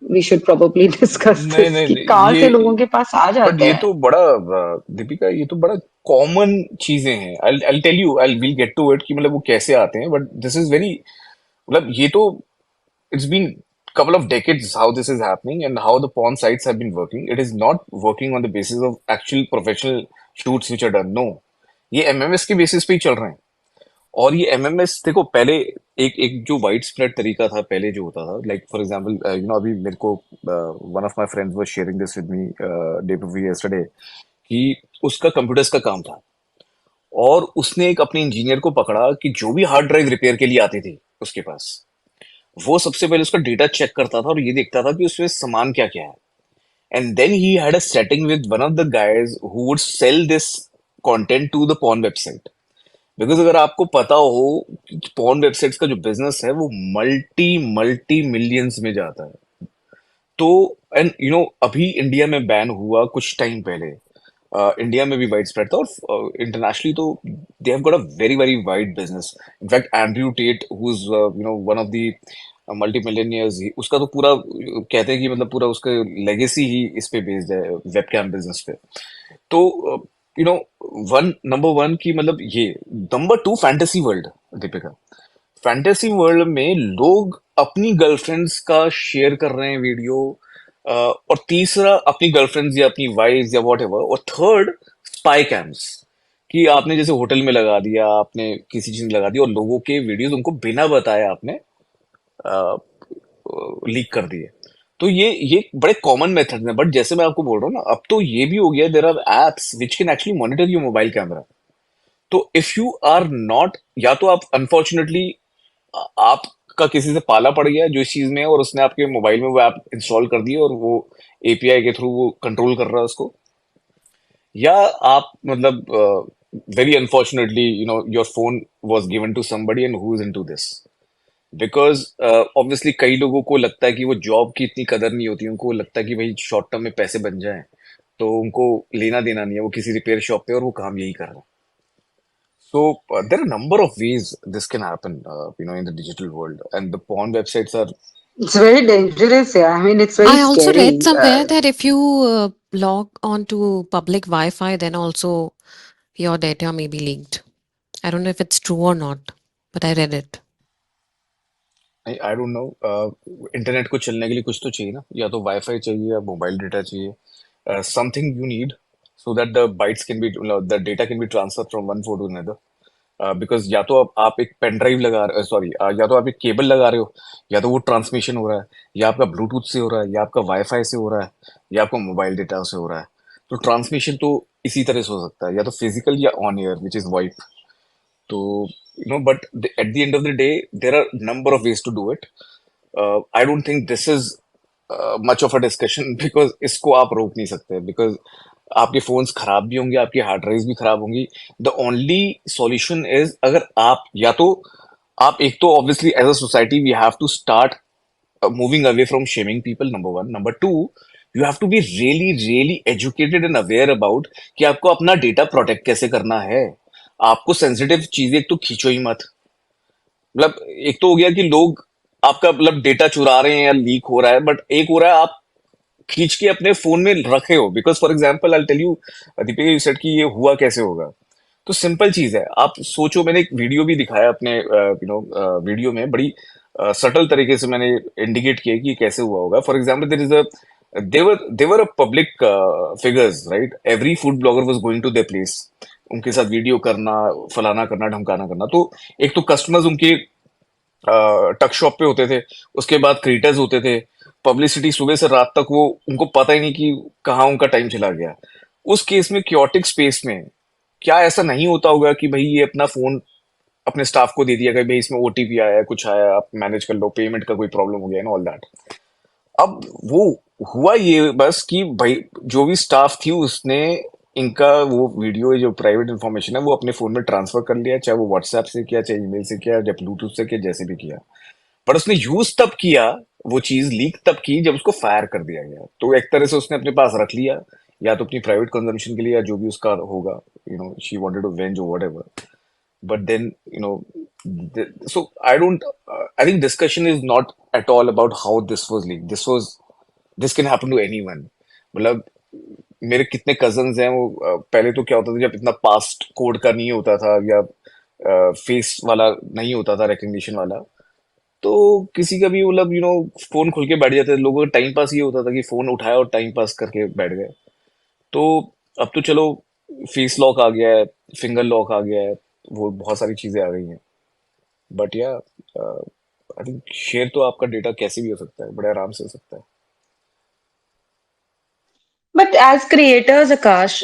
we should probably discuss नहीं this नहीं कि नहीं, कहाँ से ये लोगों के पास आ but जाते ये हैं. तो बड़ा दीपिका, ये तो बड़ा कॉमन चीजें हैं। I tell you, I will get to it कि मतलब वो कैसे आते हैं, बट दिस इज वेरी, मतलब ये तो it's been couple of decades how this is happening and how the porn sites have been working. It is not working on the basis of actual professional shoots which are done. No, ये MMS के basis पे ही चल रहे हैं। और ये MMS देखो, पहले एक एक जो वाइड स्प्रेड तरीका था पहले जो होता था, लाइक फॉर एग्जांपल अभी मेरे को one of my friends was sharing this with me day before yesterday कि उसका कंप्यूटर्स का काम था, और उसने एक अपने इंजीनियर को पकड़ा कि जो भी हार्ड ड्राइव रिपेयर के लिए आती थी उसके पास, वो सबसे पहले उसका डेटा चेक करता था और ये देखता था कि उसमें सामान क्या क्या है। And then he had a setting with one of the guys who would sell this content to the porn website. Because अगर आपको पता हो कि पॉर्न वेबसाइट्स का जो बिजनेस है वो मल्टी मल्टी मिलियंस में जाता है। तो एंड अभी इंडिया में बैन हुआ कुछ टाइम पहले, इंडिया में भी वाइड स्प्रेड था, और इंटरनेशनली तो they have got a very very wide business. In fact Andrew Tate who is one of the multi millionaires, उसका तो पूरा कहते हैं कि मतलब पूरा उसका लेगेसी ही इस पे बेस्ड है, वेबकैम बिजनेस पे। तो you know one number one की मतलब ये, number two fantasy world. Deepika, fantasy world में लोग अपनी गर्लफ्रेंड्स का शेयर कर रहे हैं वीडियो, और तीसरा अपनी गर्लफ्रेंड्स या अपनी वाइफ्स या वॉट एवर, और थर्ड स्पाई कैम्स, कि आपने जैसे होटल में लगा दिया, आपने किसी चीज में लगा दिया और लोगों के वीडियोस उनको बिना बताए आपने लीक कर दिए। तो ये बड़े कॉमन मेथड हैं, बट जैसे मैं आपको बोल रहा हूँ ना, अब तो ये भी हो गया, there are apps which can actually monitor your mobile camera. तो इफ यू आर नॉट, या तो आप अनफॉर्चुनेटली आपका किसी से पाला पड़ गया जो इस चीज में है, और उसने आपके मोबाइल में वो ऐप इंस्टॉल कर दी और वो एपीआई के थ्रू वो कंट्रोल कर रहा है उसको, या आप मतलब very unfortunately your phone was given to somebody and who is into this. Because obviously कई लोगों को लगता है कि वो जॉब की इतनी कदर नहीं होती, उनको लगता है कि भाई शॉर्ट टर्म में पैसे बन जाएं, तो उनको लेना देना नहीं है, वो किसी रिपेयर शॉप पे और वो काम यही कर रहे हैं। So there are a number of ways this can happen, in the digital world, and the porn websites are. It's very dangerous. Yeah, I mean, it's very I also read scary. somewhere that if you log on to public Wi-Fi, then also your data may be leaked. I don't know if it's true or not, but I read it. I don't know. Internet को चलने के लिए कुछ तो चाहिए ना, या तो वाईफाई चाहिए या मोबाइल डेटा चाहिए, something you need so that the bytes can be, the data can be transfer from one phone to another. Because या तो आप एक पेन ड्राइव लगा रहे, सॉरी, या तो आप एक केबल लगा रहे हो, या तो वो ट्रांसमिशन हो रहा है, या आपका ब्लूटूथ से हो रहा है, या आपका वाईफाई से हो रहा है, या आपका मोबाइल डेटा से हो रहा है। तो ट्रांसमिशन तो इसी तरह से हो सकता है, या तो फिजिकल या on air which is wipe. तो but at the end of the day, there are number of ways to do it. I don't think this is much of a discussion because इसको आप रोक नहीं सकते, because आपके phones खराब भी होंगे, आपकी हार्ड ड्राइव्स भी खराब होंगी। द ओनली सॉल्यूशन इज, अगर आप या तो आप एक तो obviously as a society we have to start moving away from shaming people, number one. Number two, you have to be really educated and aware about कि आपको अपना डेटा प्रोटेक्ट कैसे करना है। आपको सेंसिटिव चीजें एक तो खींचो ही मत। मतलब एक तो हो गया कि लोग आपका मतलब डेटा चुरा रहे हैं या लीक हो रहा है, बट एक हो रहा है आप खींच के अपने फोन में रखे हो। Because for example I tell you, Deepika, you said कि ये हुआ कैसे होगा। तो सिंपल चीज है, आप सोचो, मैंने एक वीडियो भी दिखाया अपने वीडियो में, बड़ी सटल तरीके से मैंने इंडिकेट किया कि ये कैसे हुआ होगा। For example, there is a देवर a public figures, right? Every food blogger was going to their place, उनके साथ वीडियो करना, फलाना करना, ढमकाना करना। तो एक तो कस्टमर्स उनके टक शॉप पे होते थे, उसके बाद क्रिएटर्स होते थे, पब्लिसिटी सुबह से रात तक, वो उनको पता ही नहीं कि कहाँ उनका टाइम चला गया। उस केस में क्योटिक स्पेस में क्या ऐसा नहीं होता होगा कि भाई ये अपना फोन अपने स्टाफ को दे दिया कि भाई इसमें ओटीपी आया है, कुछ आया, आप मैनेज कर लो, पेमेंट का कोई प्रॉब्लम हो गया ना, ऑल दैट। अब वो हुआ ये बस कि भाई जो भी स्टाफ थी उसने इनका वो वीडियो, जो प्राइवेट इंफॉर्मेशन है, वो अपने फोन में ट्रांसफर कर लिया, चाहे वो व्हाट्सएप से किया, चाहे ईमेल से किया, या ब्लूटूथ से किया, जैसे भी किया। पर उसने यूज तब किया, वो चीज लीक तब की जब उसको फायर कर दिया गया। तो एक तरह से उसने अपने पास रख लिया, या तो अपनी प्राइवेट कंजम्पशन के लिए, या जो भी उसका होगा, शी वांटेड टू वेंज और whatever. But then, so I don't, I think discussion is not at all about how this was leaked. This can happen to anyone. मतलब मेरे कितने कजन्स हैं, वो पहले तो क्या होता था, जब इतना पास्ट कोड का नहीं होता था, या फेस वाला नहीं होता था, रिकग्निशन वाला, तो किसी का भी मतलब फोन खुल के बैठ जाते थे। लोगों का टाइम पास ये होता था कि फोन उठाया और टाइम पास करके बैठ गए। तो अब तो चलो फेस लॉक आ गया है, फिंगर लॉक आ गया है, वो बहुत सारी चीजें आ गई हैं। बट या आई थिंक शेयर तो आपका डेटा कैसे भी हो सकता है, बड़े आराम से हो सकता है। But as creators, Akash,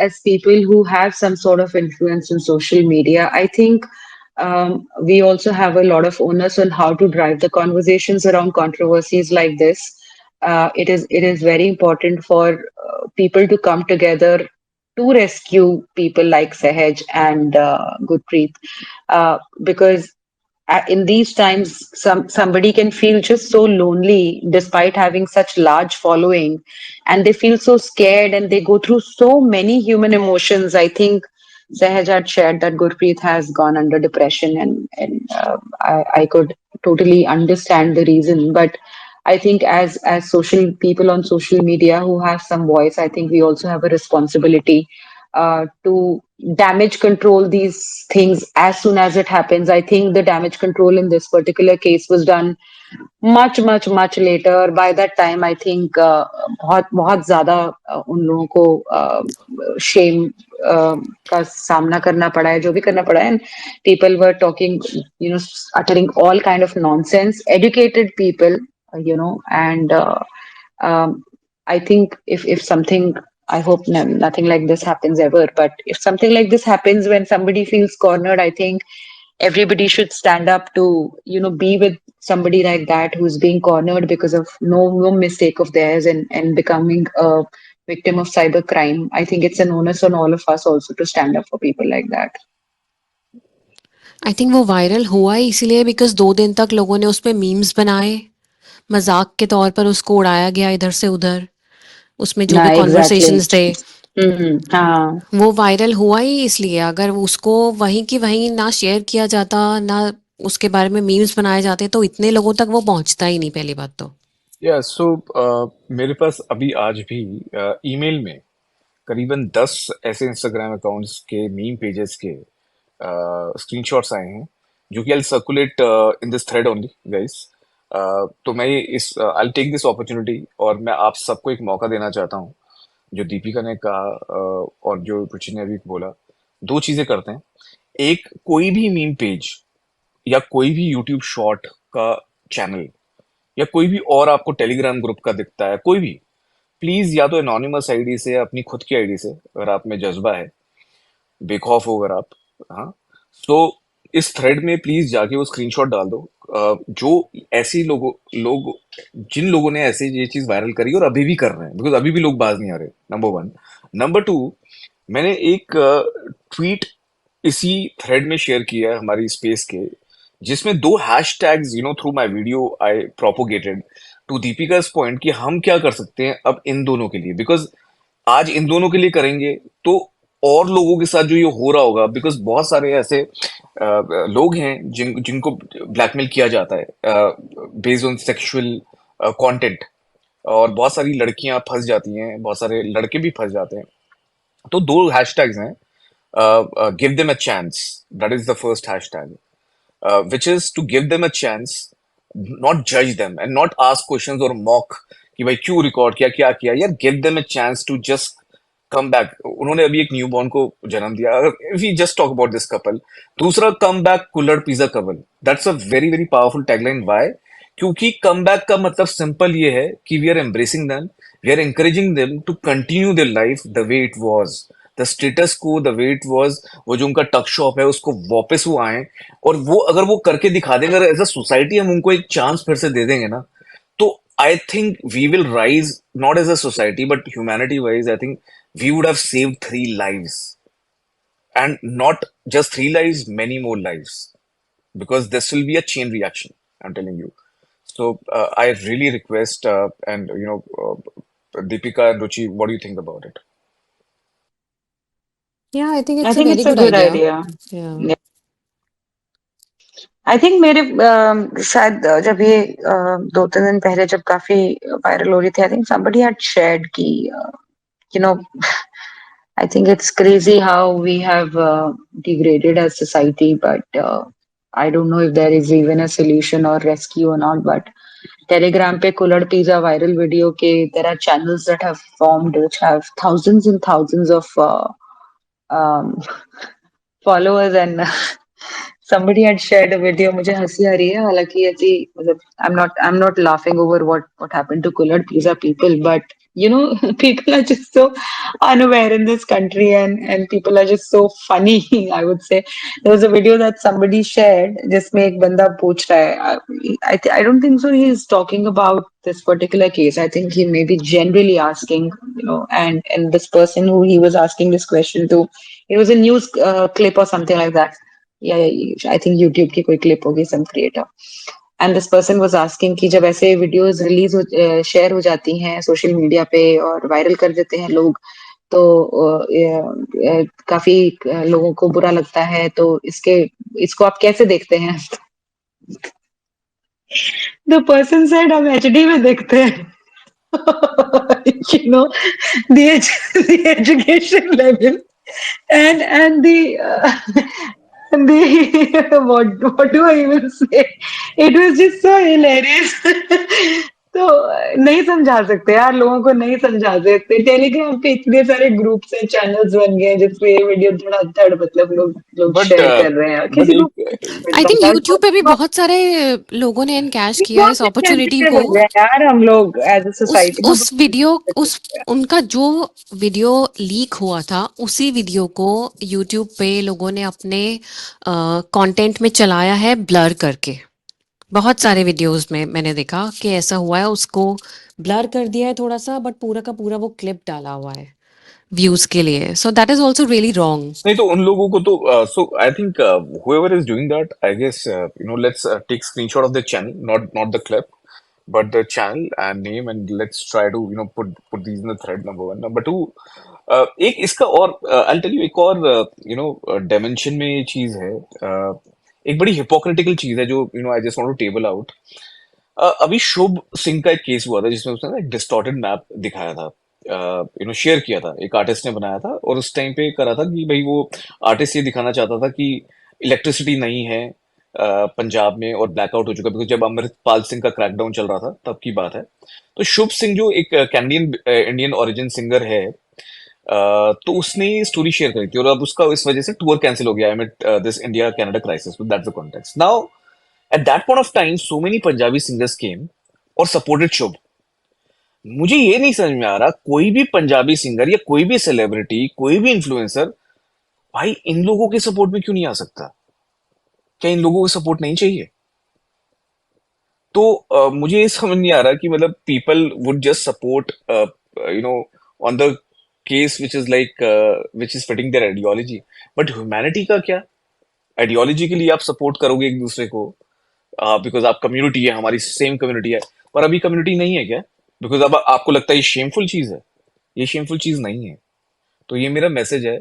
as people who have some sort of influence in social media, I think we also have a lot of onus on how to drive the conversations around controversies like this. It is very important for people to come together to rescue people like Sahaj and Gurpreet, because in these times somebody can feel just so lonely despite having such large following, and they feel so scared and they go through so many human emotions. I think Sahaj had shared that Gurpreet has gone under depression, and I could totally understand the reason. But I think as social people on social media who have some voice, I think we also have a responsibility to damage control these things as soon as it happens. I think the damage control in this particular case was done much later. By that time, I think बहुत बहुत ज़्यादा उन लोगों को shame का सामना करना पड़ा है, जो भी करना पड़ा है, and people were talking, uttering all kind of nonsense. Educated people, and I think if something, I hope nothing like this happens ever, but if something like this happens when somebody feels cornered, I think everybody should stand up to, be with somebody like that who's being cornered because of no mistake of theirs, and becoming a victim of cyber crime. I think it's an onus on all of us also to stand up for people like that. I think वो viral हुआ ही इसीलिए because 2 दिन तक लोगों ने उस पे memes बनाए, मज़ाक के तौर पर उसको उड़ाया गया इधर से उधर, उसमें जो भी Nah, exactly. कन्वर्सेशंस थे, हाँ. वो वायरल हुआ ही इसलिए। अगर उसको वहीं की वहीं ना शेयर किया जाता, ना उसके बारे में मीम्स बनाए जाते, तो इतने लोगों तक वो पहुँचता ही नहीं, पहली बात तो। या सो मेरे पास अभी आज भी ईमेल में करीबन 10 ऐसे इंस्टाग्राम अकाउंट्स के मीम पेजेस के स्क्रीनशॉट्स आए हैं, जो कि I circulate in this thread only guys. तो मैं इस आई टेक दिस अपॉर्चुनिटी, और मैं आप सबको एक मौका देना चाहता हूँ, जो दीपिका ने कहा और जो रुचि ने अभी बोला। दो चीजें करते हैं। एक, कोई भी मीम पेज या कोई भी यूट्यूब शॉर्ट का चैनल, या कोई भी और आपको टेलीग्राम ग्रुप का दिखता है, कोई भी, प्लीज या तो एनोनिमस आईडी से या अपनी खुद की आईडी से, अगर आप में जज्बा है, बेखौफ हो अगर आप, हाँ, तो इस थ्रेड में प्लीज जाके वो स्क्रीनशॉट डाल दो। जो ऐसी लोग जिन लोगों ने ऐसे ये चीज वायरल करी और अभी भी कर रहे हैं, बिकॉज अभी भी लोग बाज नहीं आ रहे, नंबर वन। नंबर टू, मैंने एक ट्वीट इसी थ्रेड में शेयर किया है हमारी स्पेस के, जिसमें दो hashtags, through my video I propagated to Deepika's point कि हम क्या कर सकते हैं अब इन दोनों के लिए। बिकॉज आज इन दोनों के लिए करेंगे तो और लोगों के साथ जो ये हो रहा होगा, बिकॉज बहुत सारे ऐसे लोग हैं जिनको ब्लैकमेल किया जाता है बेस्ड ऑन सेक्सुअल कंटेंट, और बहुत सारी लड़कियां फंस जाती हैं, बहुत सारे लड़के भी फंस जाते हैं। तो दो हैशटैग्स हैं, give them a chance, that is the first hashtag, which is to give them a chance, not judge them and not ask questions or mock कि भाई क्यों रिकॉर्ड किया, क्या किया यार। Give them a chance to just come back। उन्होंने अभी एक न्यूबॉर्न को जन्म दिया। We just talk about this couple. दूसरा, come back Kulhad pizza couple, that's a very very powerful tagline. Why? क्योंकि कम बैक का मतलब सिंपल ये है कि we are embracing them, we are encouraging them to continue their life the way it was, the status को, the way it was. वो जो उनका टक शॉप है उसको वापस वो आए, और वो अगर वो करके दिखा देंगे, अगर एज अ सोसाइटी हम उनको एक चांस फिर से दे देंगे ना, तो I think we will rise, not as a society but humanity wise. I think we would have saved 3 lives, and not just 3 lives, many more lives, because this will be a chain reaction, I'm telling you. So I really request, and Deepika and Ruchi, what do you think about it? Yeah, I think I it's a think very it's a good good idea. idea. Yeah. Yeah. I think मेरे शायद जब ये 2-3 दिन पहले जब काफी viral हो रही थी, I think somebody had shared कि you know I think it's crazy how we have degraded as society, but I don't know if there is even a solution or rescue or not. But Telegram पे कुल्हड़ pizza viral video के there are channels that have formed which have thousands and thousands of um, followers, and somebody had shared a video. मुझे हंसी आ रही है, हालांकि ऐसी मतलब I'm not laughing over what happened to Kullad pizza people, but people are just so unaware in this country, and people are just so funny. I would say there was a video that somebody shared जिसमें एक बंदा पूछ रहा है, I don't think so he is talking about this particular case. I think he may be generally asking, and this person who he was asking this question to, it was a news clip or something like that. Yeah, I think YouTube की कोई clip होगी, some creator. And this person was asking कि जब ऐसे videos release share हो जाती हैं social media पे और वायरल कर देते हैं लोग, तो काफी लोगों को बुरा लगता है, तो इसको आप कैसे देखते हैं? द पर्सन सेड हम एचडी में देखते हैं। you know the education level and the what do I even say? It was just so hilarious. तो नहीं समझा सकते यार, लोगों को नहीं समझा सकते। टेलीग्राम पे इतने सारे ग्रुप्स हैं, चैनल्स बन गए जिसमें ये वीडियो धड़ाधड़ मतलब लोग But शेयर कर रहे हैं, but किसी को एक आई थिंक यूट्यूब पे भी समझा। बहुत सारे लोगों ने एनकैश किया है बहुत इस अपॉर्चुनिटी सेंसिटिव को। हो गए यार हम लोग एज अ उस सोसाइटी, उस वीडियो उस उनका जो वीडियो लीक हुआ था, उसी वीडियो को यूट्यूब पे लोगों ने अपने कंटेंट में चलाया है ब्लर करके। बहुत सारे वीडियोस में मैंने देखा कि ऐसा हुआ है, उसको ब्लर कर दिया है थोड़ा सा, बट पूरा का पूरा वो क्लिप डाला हुआ है व्यूज के लिए। So that is also really wrong. नहीं तो उन लोगों को तो so I think whoever is doing that, I guess let's take screenshot of the channel, not the clip, but the channel and name, and let's try to put these in the thread, number one. Number two, एक इसका और I'll tell you एक और dimension में ये चीज है, एक बड़ी hypocritical चीज है जो I just want to table out। अभी शुभ सिंह का एक केस हुआ था जिसमें उसने ना एक डिस्टॉर्टेड मैप दिखाया था, शेयर किया था, एक आर्टिस्ट ने बनाया था, और उस टाइम पे करा था कि भाई वो आर्टिस्ट ये दिखाना चाहता था कि इलेक्ट्रिसिटी नहीं है पंजाब में और ब्लैकआउट हो चुका, बिकॉज जब अमृतपाल सिंह का क्रैकडाउन चल रहा था तब की बात है। तो शुभ सिंह जो एक कैनेडियन इंडियन ओरिजिन सिंगर है, तो उसने ये स्टोरी शेयर करी थी, और अब उसका इस वजह से टूर कैंसिल हो गया है, this India Canada crisis, that's the context now. At that point of time so many Punjabi singers came और सपोर्टेड शुभ। मुझे ये नहीं समझ में आ रहा, कोई भी पंजाबी सिंगर या कोई भी सेलिब्रिटी, कोई भी इन्फ्लुएंसर, भाई इन लोगों के सपोर्ट में क्यों नहीं आ सकता? क्या इन लोगों को सपोर्ट नहीं चाहिए? तो मुझे ये समझ नहीं आ रहा कि मतलब people would just support on the case which is like which is fitting there ideology, but humanity का क्या? आइडियोलॉजी के लिए आप सपोर्ट करोगे एक दूसरे को बिकॉज आप कम्युनिटी है, हमारी सेम कम्युनिटी है, पर अभी कम्युनिटी नहीं है क्या? बिकॉज अब आपको लगता है ये शेमफुल चीज है। ये शेमफुल चीज नहीं है। तो ये मेरा मैसेज है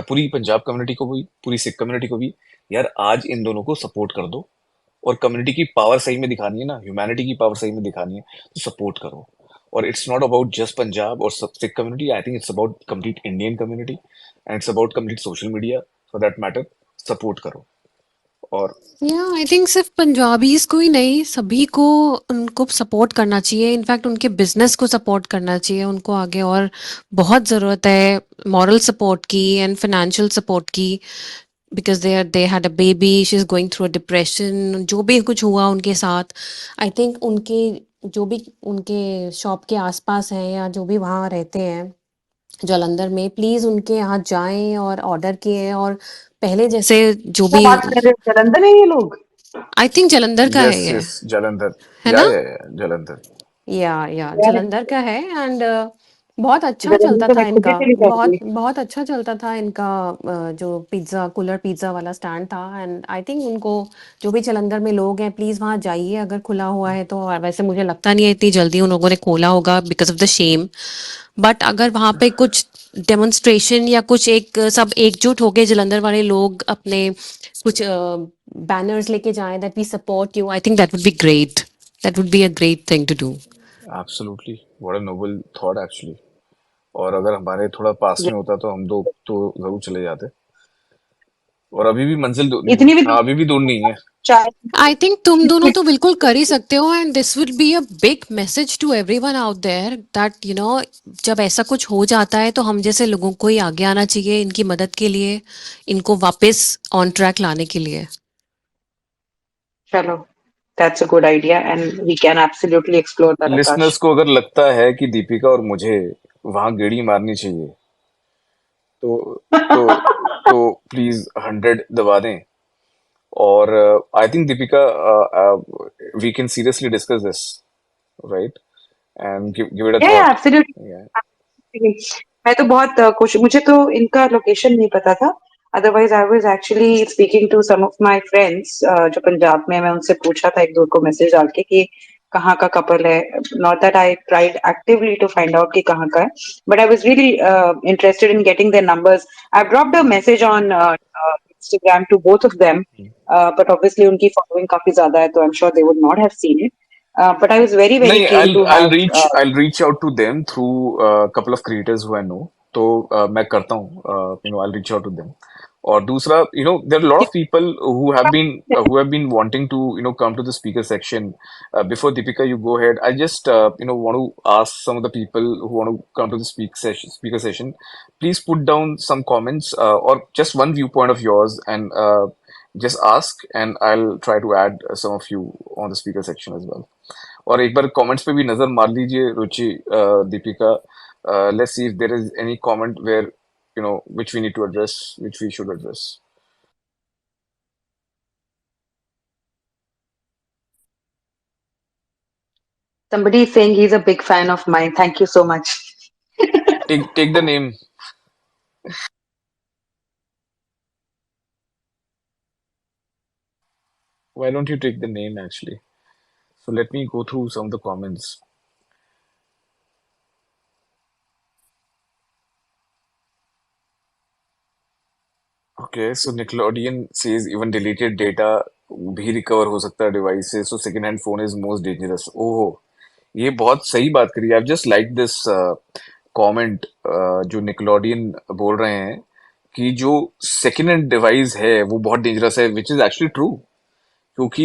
पूरी पंजाब कम्युनिटी को भी, पूरी सिख कम्युनिटी को भी, यार आज इन दोनों को सपोर्ट कर दो, और कम्युनिटी की पावर सही में दिखानी है ना, ह्यूमैनिटी की पावर सही में दिखानी है, तो सपोर्ट करो। और it's not about just Punjab और Sikh community, I think it's about complete Indian community, and it's about complete social media for that matter. Support करो। और या आई थिंक सिर्फ पंजाबीज को ही नहीं, सभी को उनको सपोर्ट करना चाहिए। इनफैक्ट उनके बिजनेस को सपोर्ट करना चाहिए, उनको आगे और बहुत ज़रूरत है मॉरल सपोर्ट की एंड फाइनेंशियल सपोर्ट की, because they had a baby, she is going through a depression, जो भी कुछ हुआ उनके साथ। आई थिंक उनके जो भी उनके शॉप के आसपास हैं या जो भी वहाँ रहते हैं जालंधर में, प्लीज़ उनके यहाँ जाएं और ऑर्डर किए, और पहले जैसे जो क्या भी, बात कर रहे हो, जालंधर है ये लोग? आई थिंक जालंधर का है यस ये, यस, जालंधर। है या ना? या जालंधर। या यार जालंधर का है। एंड बहुत अच्छा जालंधर चलता तो था मैं खुद ही इनका, चली बहुत जाऊंगी। बहुत अच्छा चलता था इनका। जो पिज्ज़ा कूलर पिज्ज़ा वाला स्टैंड था, एंड आई थिंक उनको, जो भी जालंधर में लोग हैं, प्लीज़ वहाँ जाइए अगर खुला हुआ है तो। और वैसे मुझे लगता नहीं है इतनी जल्दी उन लोगों ने खोला होगा because of the shame, but अगर वहाँ पे कुछ डेमोन्स्ट्रेशन या कुछ एक सब एकजुट होके जालंधर वाले लोग अपने कुछ बैनर्स लेके जाएं that we support you, I think that would be great, that would be a great thing to do. Absolutely, what a noble thought actually. और अगर हमारे थोड़ा पास में होता तो हम दो तो जरूर चले जाते। और अभी भी मंजिल इतनी भी हाँ, अभी भी दूर नहीं है। चाय आई थिंक तुम दोनों तो बिल्कुल कर ही सकते हो, and this will be a big message to everyone out there that जब ऐसा कुछ हो जाता है तो हम जैसे लोगों को ही आगे आना चाहिए इनकी मदद के लिए, इनको वापस ऑन ट्रैक लाने के लिए। चलो, that's a good idea and we can absolutely explore that, Akash. Listeners को अगर लगता है कि दीपिका और मुझे वहां गेड़ी मारनी चाहिए, तो तो तो प्लीज 100 दबा दें। और I think Deepika, we can seriously discuss this, right, and give it a Yeah, yeah, thought. absolutely. मैं तो बहुत खुश, मुझे तो इनका लोकेशन नहीं पता था। Otherwise I was actually speaking to some of my friends जो पंजाब में हैं। मैं उनसे पूछा था एक दो को मैसेज डाल के कि कहाँ का कपल है। Not that I tried actively to find out कि कहाँ का है, but I was really interested in getting their numbers. I dropped a message on Instagram to both of them, but obviously उनकी फॉलोइंग काफी ज्यादा है, तो I am sure they would not have seen it, but I was very very नहीं, keen to have. I'll reach out to them through a couple of creators who I know. तो मैं करता हूँ, I'll reach out to them. और दूसरा, there are a lot of people who have been wanting to come to the speaker section. Before Deepika, you go ahead. I just want to ask some of the people who want to come to the speaker session. Please put down some comments, or just one viewpoint of yours, and just ask, and I'll try to add some of you on the speaker section as well. और एक बार comments पे भी नजर मार लीजिए, Ruchi, Deepika, let's see if there is any comment where which we need to address, which we should address. Somebody is saying he's a big fan of mine. Thank you so much. Take the name. Why don't you take the name actually? So let me go through some of the comments. Okay, so Nickelodeon says even deleted data भी recover हो सकता है device से, so second hand phone is most dangerous. ओह, ये बहुत सही बात करी। I just like this comment जो निकलॉडियन बोल रहे हैं कि जो सेकेंड हैंड डिवाइस है वो बहुत डेंजरस है, विच इज एक्चुअली ट्रू। क्योंकि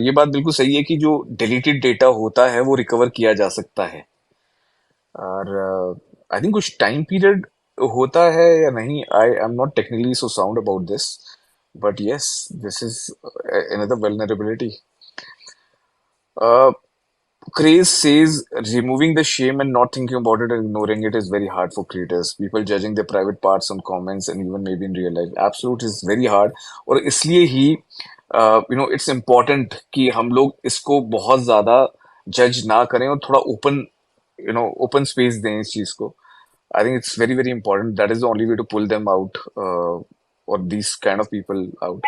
ये बात बिल्कुल सही है कि जो डिलीटेड डेटा होता है वो रिकवर किया जा सकता है। और आई थिंक कुछ टाइम पीरियड होता है या नहीं, I am not technically so sound about this, but yes, this is another vulnerability. Craze says removing the shame and not thinking about it and ignoring it is very hard for creators. People judging their private parts on comments and even maybe in real life. Absolute is very hard. और इसलिए ही it's important कि हम लोग इसको बहुत ज्यादा जज ना करें और थोड़ा ओपन स्पेस दें इस चीज को. I think it's very very important. That is the only way to pull them out, or these kind of people out.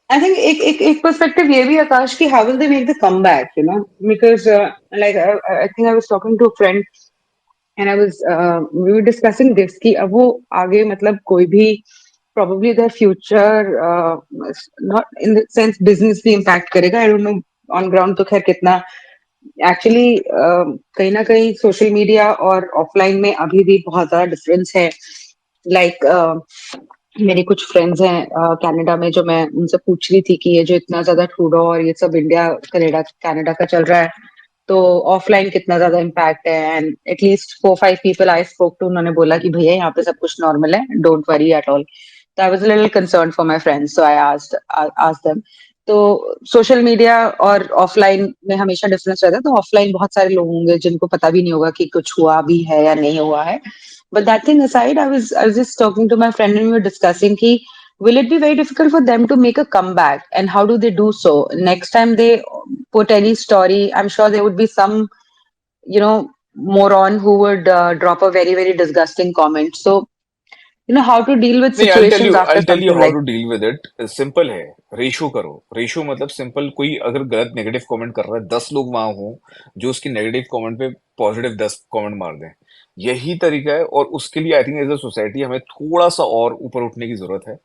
I think एक perspective ये भी आकाश कि how will they make the comeback, you know? Because like I think I was talking to a friend and I was we were discussing this कि अब वो आगे मतलब कोई भी probably their future, not in the sense business भी impact करेगा. I don't know on ground तो खैर कितना एक्चुअली कहीं ना कहीं सोशल मीडिया और ऑफलाइन में अभी भी बहुत ज्यादा डिफरेंस है. लाइक मेरे कुछ फ्रेंड्स हैं कनाडा में, जो मैं उनसे पूछ रही थी कि ये जो इतना ज्यादा ट्रूडो और ये सब इंडिया कनाडा कनाडा का चल रहा है, तो ऑफलाइन कितना ज्यादा इम्पैक्ट है. And at least 4-5 people I spoke to, उन्होंने बोला कि भैया यहाँ पे सब कुछ नॉर्मल है, डोंट वरी एट ऑल. तो I was a little concern for my friends, so I asked them. तो सोशल मीडिया और ऑफलाइन में हमेशा डिफरेंस रहता है. तो ऑफलाइन बहुत सारे लोग होंगे जिनको पता भी नहीं होगा कि कुछ हुआ भी है या नहीं हुआ है. But that thing aside, I was just talking to my friend and we were discussing ki will it be very difficult for them to make a comeback, and how do they do so? Next time they put any story, I'm sure there would be some, you know, moron who would drop a very very disgusting comment. So how to deal with नहीं, situations after I'll tell you something how like to deal with it. Simple है, ratio करो. Ratio मतलब simple, कोई अगर गलत negative comment कर रहा है, 10 लोग वहां हों जो उसकी नेगेटिव कमेंट पे पॉजिटिव 10 कमेंट मार दें. यही तरीका है. और उसके लिए I think as a society हमें थोड़ा सा और ऊपर उठने की जरूरत है.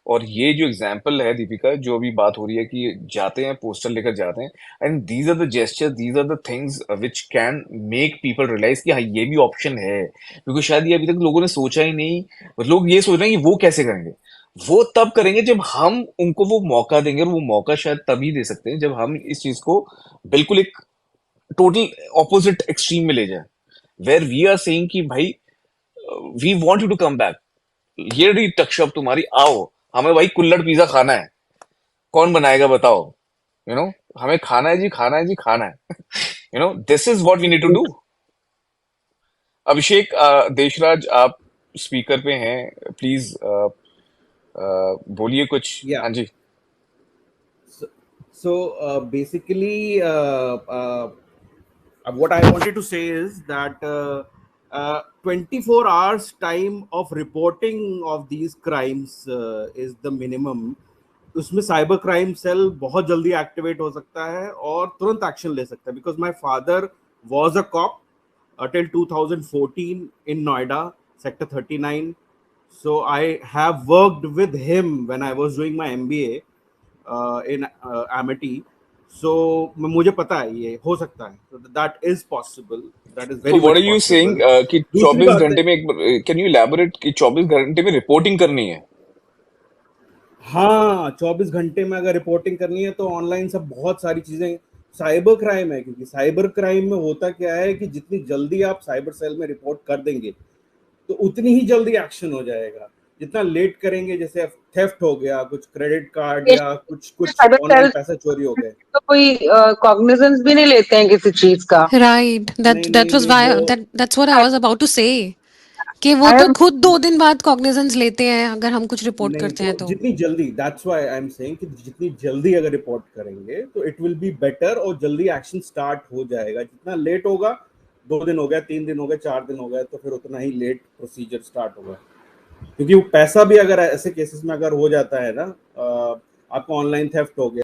और ये जो एग्जाम्पल है दीपिका, जो अभी बात हो रही है कि जाते हैं पोस्टर लेकर जाते हैं, and these are the gesture, these are the things which can make people realise कि हाँ ये भी ऑप्शन है. क्योंकि शायद ये अभी तक लोगों ने सोचा ही नहीं. लोग ये सोच रहे हैं कि वो कैसे करेंगे. वो तब करेंगे जब हम उनको वो मौका देंगे, और वो मौका शायद तभी दे सकते हैं जब हम इस चीज को बिल्कुल एक टोटल ऑपोजिट एक्सट्रीम में ले जाए, वेर वी आर सेइंग कि भाई we want you to come back. ये रही टकशप तुम्हारी, आओ, हमें भाई कुल्हड़ पिज्जा खाना है. कौन बनाएगा बताओ. यू नो, हमें खाना है जी, खाना है जी, खाना है. This is what we need to do. Abhishek, Deshraj, आप स्पीकर पे हैं, प्लीज बोलिए कुछ. Yeah. हाँ जी. So basically, what I wanted to say is that 24 hours time of reporting of these crimes is the minimum. उसमें साइबर क्राइम सेल बहुत जल्दी एक्टिवेट हो सकता है और तुरंत एक्शन ले सकता है. Because my father was a cop till 2014 in Noida, Sector 39. So I have worked with him when I was doing my MBA in Amity. So मुझे पता है ये हो सकता है. So that is possible. That is So very what much are you saying possible. कि दूसरी 24 बात है, घंटे में कैन यू इलैबोरेट कि 24 घंटे में रिपोर्टिंग करनी है? हाँ 24 घंटे में अगर रिपोर्टिंग करनी है तो ऑनलाइन सब बहुत सारी चीजें साइबर क्राइम है. क्योंकि साइबर क्राइम में होता क्या है कि जितनी जल्दी आप साइबर सेल में रिपोर्ट कर देंगे तो उतनी ही जल्दी एक्शन हो जाएगा. जितना लेट करेंगे, जैसे थेफ्ट हो गया, कुछ क्रेडिट कार्ड या कुछ कुछ साइबर ऑनलाइन सेल पैसा चोरी हो गए. तो कोई कॉग्निजेंस भी नहीं लेते हैं किसी चीज का. राइट, नहीं that नहीं was नहीं why वो that's what I was about to say कि वो आई तो हैव खुद 2 दिन बाद कॉग्निजेंस लेते हैं अगर हम कुछ रिपोर्ट नहीं, करते हैं तो तो. जितनी जल्दी, that's why I am saying कि जितनी जल्दी अगर रिपोर्ट करेंगे तो इट विल बी बेटर और जल्दी एक्शन स्टार्ट हो जाएगा. जितना लेट होगा, 2 दिन हो गया, 3 दिन हो गए, 4 दिन हो गए, तो फिर उतना ही लेट प्रोसीजर स्टार्ट होगा. क्योंकि वो पैसा भी अगर ऐसे केसेस में अगर हो जाता है ना, आपका ऑनलाइन थेफ्ट हो गया.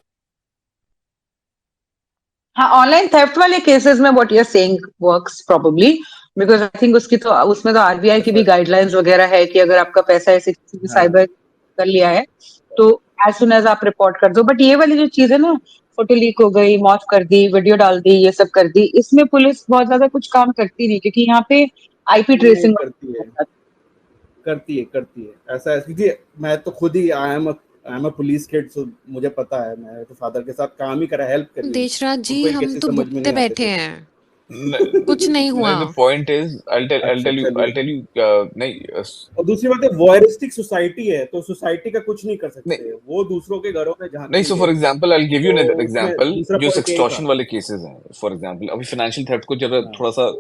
हाँ, ऑनलाइन थेफ्ट वाले केसेस में what you are saying works probably, because I think उसकी तो उसमें तो आरबीआई की भी गाइडलाइंस वगैरह है कि अगर आपका पैसा ऐसे किसी ने साइबर कर लिया है तो एज सुन एज आप रिपोर्ट कर दो. बट ये वाली जो चीज है ना, फोटो लीक हो गई, मॉर्फ कर दी, वीडियो डाल दी, ये सब कर दी, इसमें पुलिस बहुत ज्यादा कुछ काम करती नहीं, क्योंकि यहाँ पे आईपी नहीं ट्रेसिंग करती है ऐसा है. क्योंकि मैं तो खुद ही I am a police kid, so मुझे पता है. मैं तो फादर के साथ काम ही करा, हेल्प करी. देशराज जी, उनको ही हम केसेस तो समझ में भुगते नहीं आते बैठे थे. हैं, कुछ नहीं हुआ. नहीं, the point is, अच्छा I'll चलिए. tell you, नहीं, और दूसरी बात है, वॉयरिस्टिक सोसाइटी है तो सोसाइटी का कुछ नहीं कर नहीं, सकते. वो दूसरों के घरों में नहीं. सो फॉर झांकेंगे. एग्जांपल आई गिव यू तो एन उसमें एग्जांपल, दूसरा जो पॉइंट यही सेक्सटॉर्शन था. वाले केसेस हैं. फॉर एग्जांपल अभी फाइनेंशियल थेफ्ट को जरा हाँ थोड़ा सा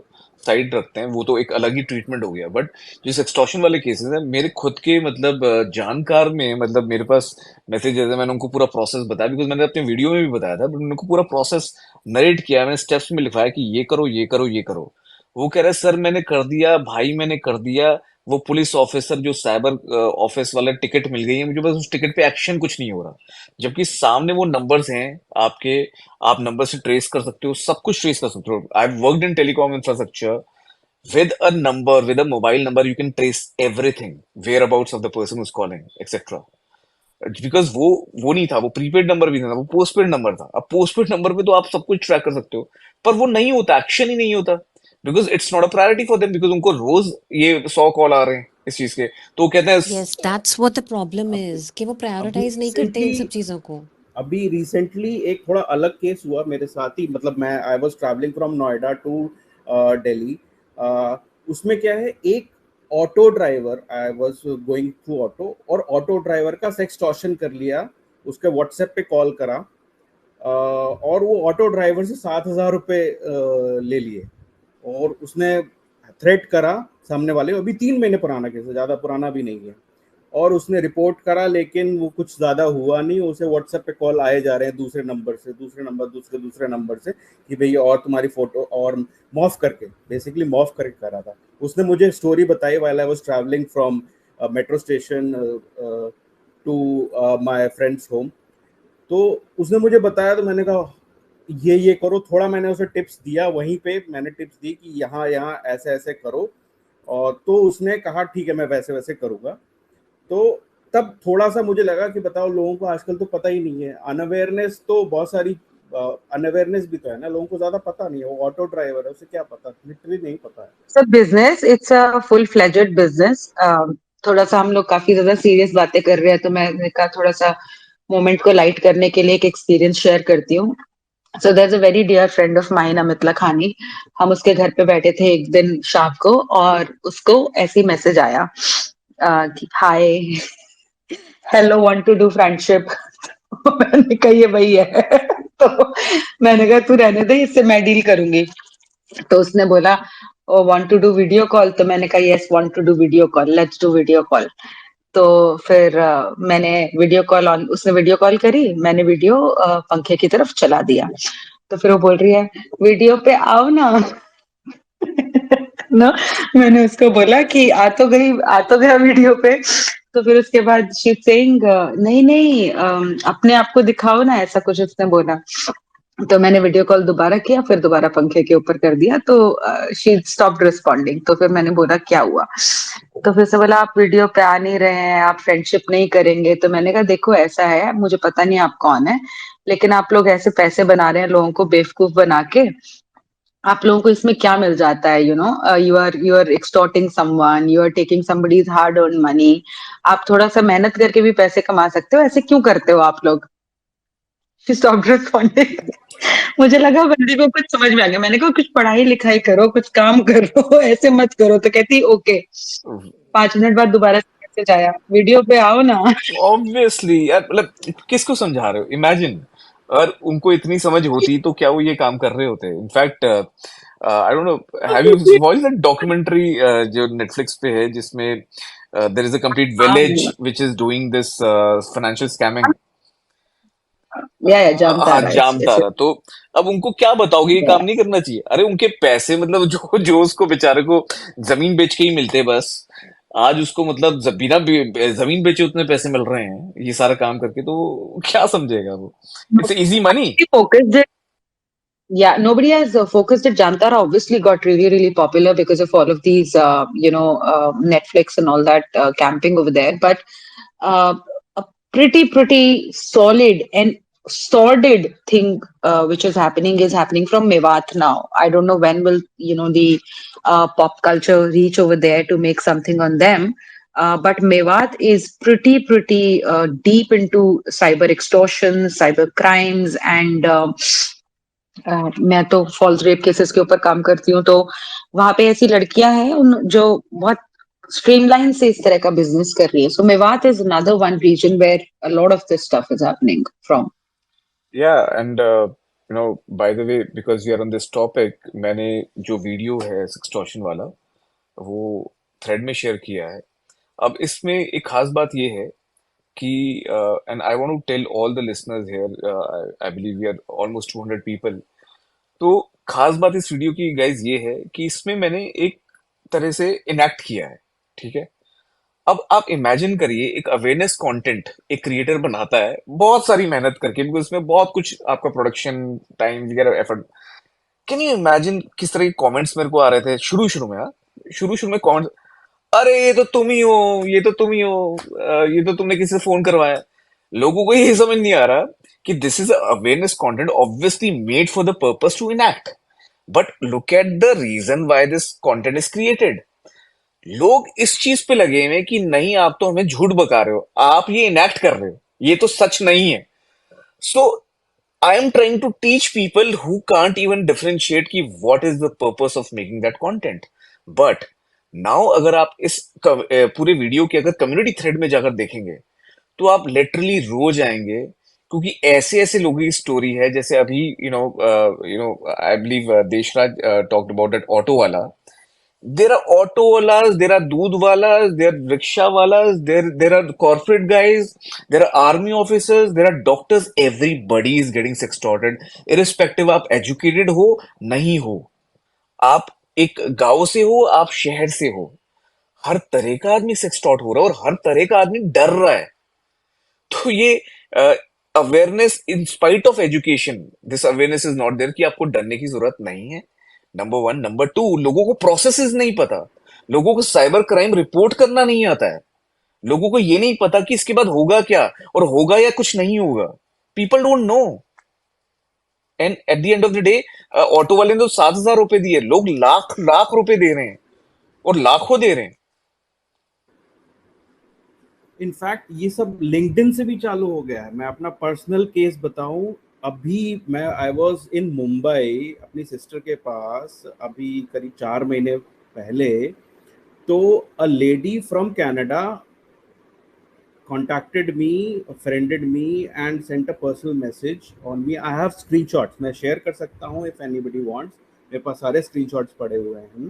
साइड रखते हैं, वो तो एक अलग ही ट्रीटमेंट हो गया. बट जो सेक्सटॉर्शन वाले केसेस हैं, मेरे खुद के मतलब जानकार में, मतलब मेरे पास मैसेजेस है, मैंने उनको पूरा प्रोसेस बताया, बिकॉज मैंने अपने वीडियो में भी बताया था, बट उनको पूरा प्रोसेस नरेट किया, मैंने स्टेप्स में लिखवाया कि ये करो, ये करो, ये करो. वो कह रहे सर मैंने कर दिया, भाई मैंने कर दिया. वो पुलिस ऑफिसर जो साइबर ऑफिस वाला टिकट मिल गई है मुझे, बस उस टिकट पे एक्शन कुछ नहीं हो रहा. जबकि सामने वो नंबर्स हैं आपके, आप नंबर से ट्रेस कर सकते हो, सब कुछ ट्रेस कर सकते हो. I worked in telecom infrastructure with a number, with a mobile number, you can trace everything, whereabouts of the person who's calling, etc. Because वो नहीं था, वो प्रीपेड नंबर भी नहीं था, वो पोस्टपेड नंबर था. अब पोस्टपेड नंबर पे तो आप सब कुछ ट्रैक कर सकते हो, पर वो नहीं होता, एक्शन ही नहीं होता, because it's not a priority for them, because उनको रोज ये 100 कॉल आ रहे हैं इस चीज के, तो वो कहते हैं yes, that's what the problem अभी इज कि वो अभी प्रायोरिटाइज नहीं करते इन सब रिसेंटली चीजों को. अभी रिसेंटली एक थोड़ा अलग केस हुआ मेरे साथ ही. मतलब मैं I was travelling from Noida to Delhi. उसमें क्या है, एक auto driver, I was going through auto, और ऑटो ड्राइवर का सेक्सटॉर्शन कर लिया. उसके व्हाट्सएप पे कॉल करा, और वो ऑटो ड्राइवर से 7,000 रुपये ले लिए. और उसने थ्रेट करा सामने वाले. अभी 3 महीने पुराना केस है, ज़्यादा पुराना भी नहीं है. और उसने रिपोर्ट करा, लेकिन वो कुछ ज़्यादा हुआ नहीं. उसे व्हाट्सएप पे कॉल आए जा रहे हैं दूसरे नंबर से, दूसरे नंबर से, कि भैया और तुम्हारी फोटो, और मॉफ करके, बेसिकली मॉफ करके करा था. उसने मुझे स्टोरी बताई while I was travelling from metro station to my friends home. तो उसने मुझे बताया, तो मैंने कहा ये करो. थोड़ा मैंने उसे टिप्स दिया, वहीं पे मैंने टिप्स दी कि यहाँ यहाँ ऐसे ऐसे करो. और तो उसने कहा ठीक है, मैं वैसे वैसे करूँगा. तो तब थोड़ा सा मुझे लगा कि बताओ, लोगों को आजकल तो पता ही नहीं है. अनअवेयरनेस तो बहुत सारी, अनअवेयरनेस भी तो है ना, लोगों को ज्यादा पता नहीं है. वो ऑटो ड्राइवर है, उसे क्या पता, लिटरली नहीं पता है. It's a business, it's a full fledged business. थोड़ा सा हम लोग काफी ज्यादा सीरियस बातें कर रहे हैं, तो मैंने कहा थोड़ा सा मोमेंट को लाइट करने के लिए एक एक्सपीरियंस शेयर करती हूँ. So there is a very dear friend of mine, Amit Lakhani. हम उसके घर पे बैठे थे एक दिन शाम को, और उसको ऐसी मैसेज आया कि hi, hello, want to do friendship. मैंने कहा ये वही है. तो मैंने कहा तू रहने दे, इससे मैं डील करूंगी. तो उसने बोला oh want to do video call. तो मैंने कहा yes, want to do video call, let's do video call. तो फिर मैंने वीडियो कॉल ऑन, उसने वीडियो कॉल करी, मैंने वीडियो पंखे की तरफ चला दिया. तो फिर वो बोल रही है वीडियो पे आओ ना. ना, मैंने उसको बोला कि आ तो गया वीडियो पे. तो फिर उसके बाद शी सेइंग नहीं नहीं, अपने आप को दिखाओ ना, ऐसा कुछ उसने बोला. तो मैंने वीडियो कॉल दोबारा किया, फिर दोबारा पंखे के ऊपर कर दिया. तो शी स्टॉप्ड रिस्पॉन्डिंग. तो फिर मैंने बोला क्या हुआ. तो फिर से बोला आप वीडियो पे आ नहीं रहे हैं, आप फ्रेंडशिप नहीं करेंगे. तो मैंने कहा देखो ऐसा है, मुझे पता नहीं आप कौन है, लेकिन आप लोग ऐसे पैसे बना रहे हैं लोगों को बेवकूफ बना के. आप लोगों को इसमें क्या मिल जाता है, you are extorting someone, you are taking somebody's hard earn money. आप थोड़ा सा मेहनत करके भी पैसे कमा सकते हो, ऐसे क्यों करते हो आप लोग. She stopped responding. मुझे लगा बंदी को कुछ समझ में आ गया. मैंने कहा कुछ पढ़ाई लिखाई करो, कुछ काम करो, ऐसे मत करो. तो कहती ओके. 5 मिनट बाद दोबारा से मैसेज आया, वीडियो पे आओ ना. ऑब्वियसली यार, मतलब किसको समझा रहे हो, इमेजिन. अगर उनको इतनी समझ होती तो क्या वो ये काम कर रहे होते. In fact I don't no, have you watch that documentary जो नेटफ्लिक्स पे है, जिसमें देयर इज अ कंप्लीट हाँ, village which is doing this financial scamming. या जानता हाँ, रहा जानता इस. रहा. तो अब उनको क्या बताओगे, ये काम नहीं करना चाहिए. अरे उनके पैसे, मतलब जो जो उसको बेचारे को जमीन बेच के ही मिलते बस. आज उसको मतलब बिना जमीन बेचे उतने पैसे मिल रहे हैं ये सारा काम करके, तो क्या समझेगा वो. It's easy money. Focused it. Yeah, nobody has focused it. Jantara obviously got really, really popular because of all of these, Netflix and all that camping over there. But uh, a pretty solid and sordid thing which is happening from Mewat now. I don't know when will the pop culture reach over there to make something on them. But Mewat is pretty deep into cyber extortion, cyber crimes, and मैं तो false rape cases के ऊपर काम करती हूँ. तो वहां पे ऐसी लड़कियां हैं जो बहुत स्ट्रीमलाइन से इस तरह का बिजनेस कर रही है. So Mewat is another one reason where a lot of this stuff is happening from. Yeah, and by the way, because we are on this topic, मैंने जो वीडियो है एक्सटॉर्शन वाला, वो थ्रेड में शेयर किया है. अब इसमें एक खास बात ये है कि, and I want to tell all the listeners here, I believe we are almost 200 people. तो खास बात इस वीडियो की गाइज ये है कि इसमें मैंने एक तरह से इनैक्ट किया है. ठीक है. अब आप इमेजिन करिए, एक अवेयरनेस कंटेंट एक क्रिएटर बनाता है बहुत सारी मेहनत करके, बिकॉज उसमें बहुत कुछ आपका प्रोडक्शन टाइम वगैरह एफर्ट. कैन यू इमेजिन किस तरह के कमेंट्स मेरे को आ रहे थे शुरू शुरू में? हाँ, शुरू शुरू में कमेंट्स, अरे ये तो तुम ही हो, ये तो तुम ही हो, ये तो तुमने किसी से फोन करवाया। लोगों को ये समझ नहीं आ रहा कि this is awareness content obviously made for the purpose to enact, but look at the reason why this content is created. लोग इस चीज पे लगे हुए हैं कि नहीं आप तो हमें झूठ बता रहे हो, आप ये इनैक्ट कर रहे हो, ये तो सच नहीं है। सो I am trying to teach people who can't even differentiate कि what is the purpose of making that content. But now अगर आप इस पूरे वीडियो के अगर कम्युनिटी थ्रेड में जाकर देखेंगे तो आप लिटरली रो जाएंगे, क्योंकि ऐसे ऐसे लोगों की स्टोरी है। जैसे अभी I believe Deshraj talked about that auto वाला। There are auto walas, there are doodh walas, there are rickshaw walas, there are corporate guys, there are army officers, there are doctors. Everybody is getting sextorted, irrespective आप educated हो नहीं हो, आप एक गांव से हो, आप शहर से हो, हर तरह का आदमी सेक्सटॉर्ट हो रहा है और हर तरह का आदमी डर रहा है। तो ये awareness in spite of education, this awareness is not there कि आपको डरने की जरूरत नहीं है। Number one. नंबर टू, लोगों को प्रोसेसेस नहीं पता, लोगों को साइबर क्राइम रिपोर्ट करना नहीं आता है, लोगों को ये नहीं पता कि इसके बाद होगा क्या और होगा या कुछ नहीं होगा। People don't no. And at the end of the day auto वाले ने तो 7,000 रुपए दिए, लोग लाख लाख रुपए दे रहे हैं और लाखों दे रहे हैं। इनफैक्ट ये सब लिंक्डइन से भी चालू हो गया है। मैं अपना पर्सनल केस बताऊं, अभी मैं आई वाज इन मुंबई अपनी सिस्टर के पास अभी करीब 4 महीने पहले। तो a lady from Canada contacted me, friended me and sent a personal message on me. I have screenshots, मैं share कर सकता हूँ if anybody wants, मेरे पास सारे screenshots पड़े हुए हैं।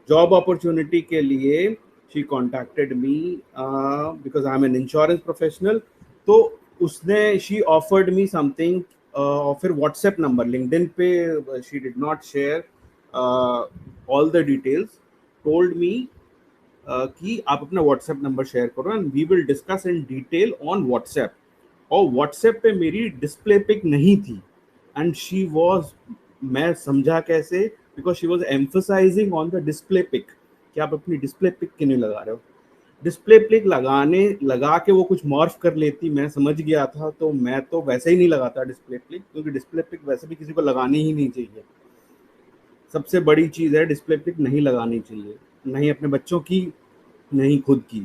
जॉब अपॉर्चुनिटी के लिए she contacted me because I am an insurance professional. तो उसने शी ऑफर्ड मी समथिंग, और फिर व्हाट्सएप नंबर, लिंक्डइन पे she did not share all the details, told me कि आप अपना व्हाट्सएप नंबर शेयर करो and we will discuss in detail on WhatsApp. और व्हाट्सएप पे मेरी डिस्प्ले पिक नहीं थी एंड शी वॉज, मैं समझा कैसे, because she was emphasising on the display pic कि आप अपनी डिस्प्ले पिक क्यों नहीं लगा रहे हो। डिस्प्ले पिक लगा के वो कुछ मॉर्फ कर लेती, मैं समझ गया था। तो मैं तो वैसे ही नहीं लगाता डिस्प्ले पिक, क्योंकि डिस्प्ले पिक वैसे भी किसी को लगानी ही नहीं चाहिए। सबसे बड़ी चीज़ है डिस्प्ले पिक नहीं लगानी चाहिए, नहीं अपने बच्चों की, नहीं खुद की।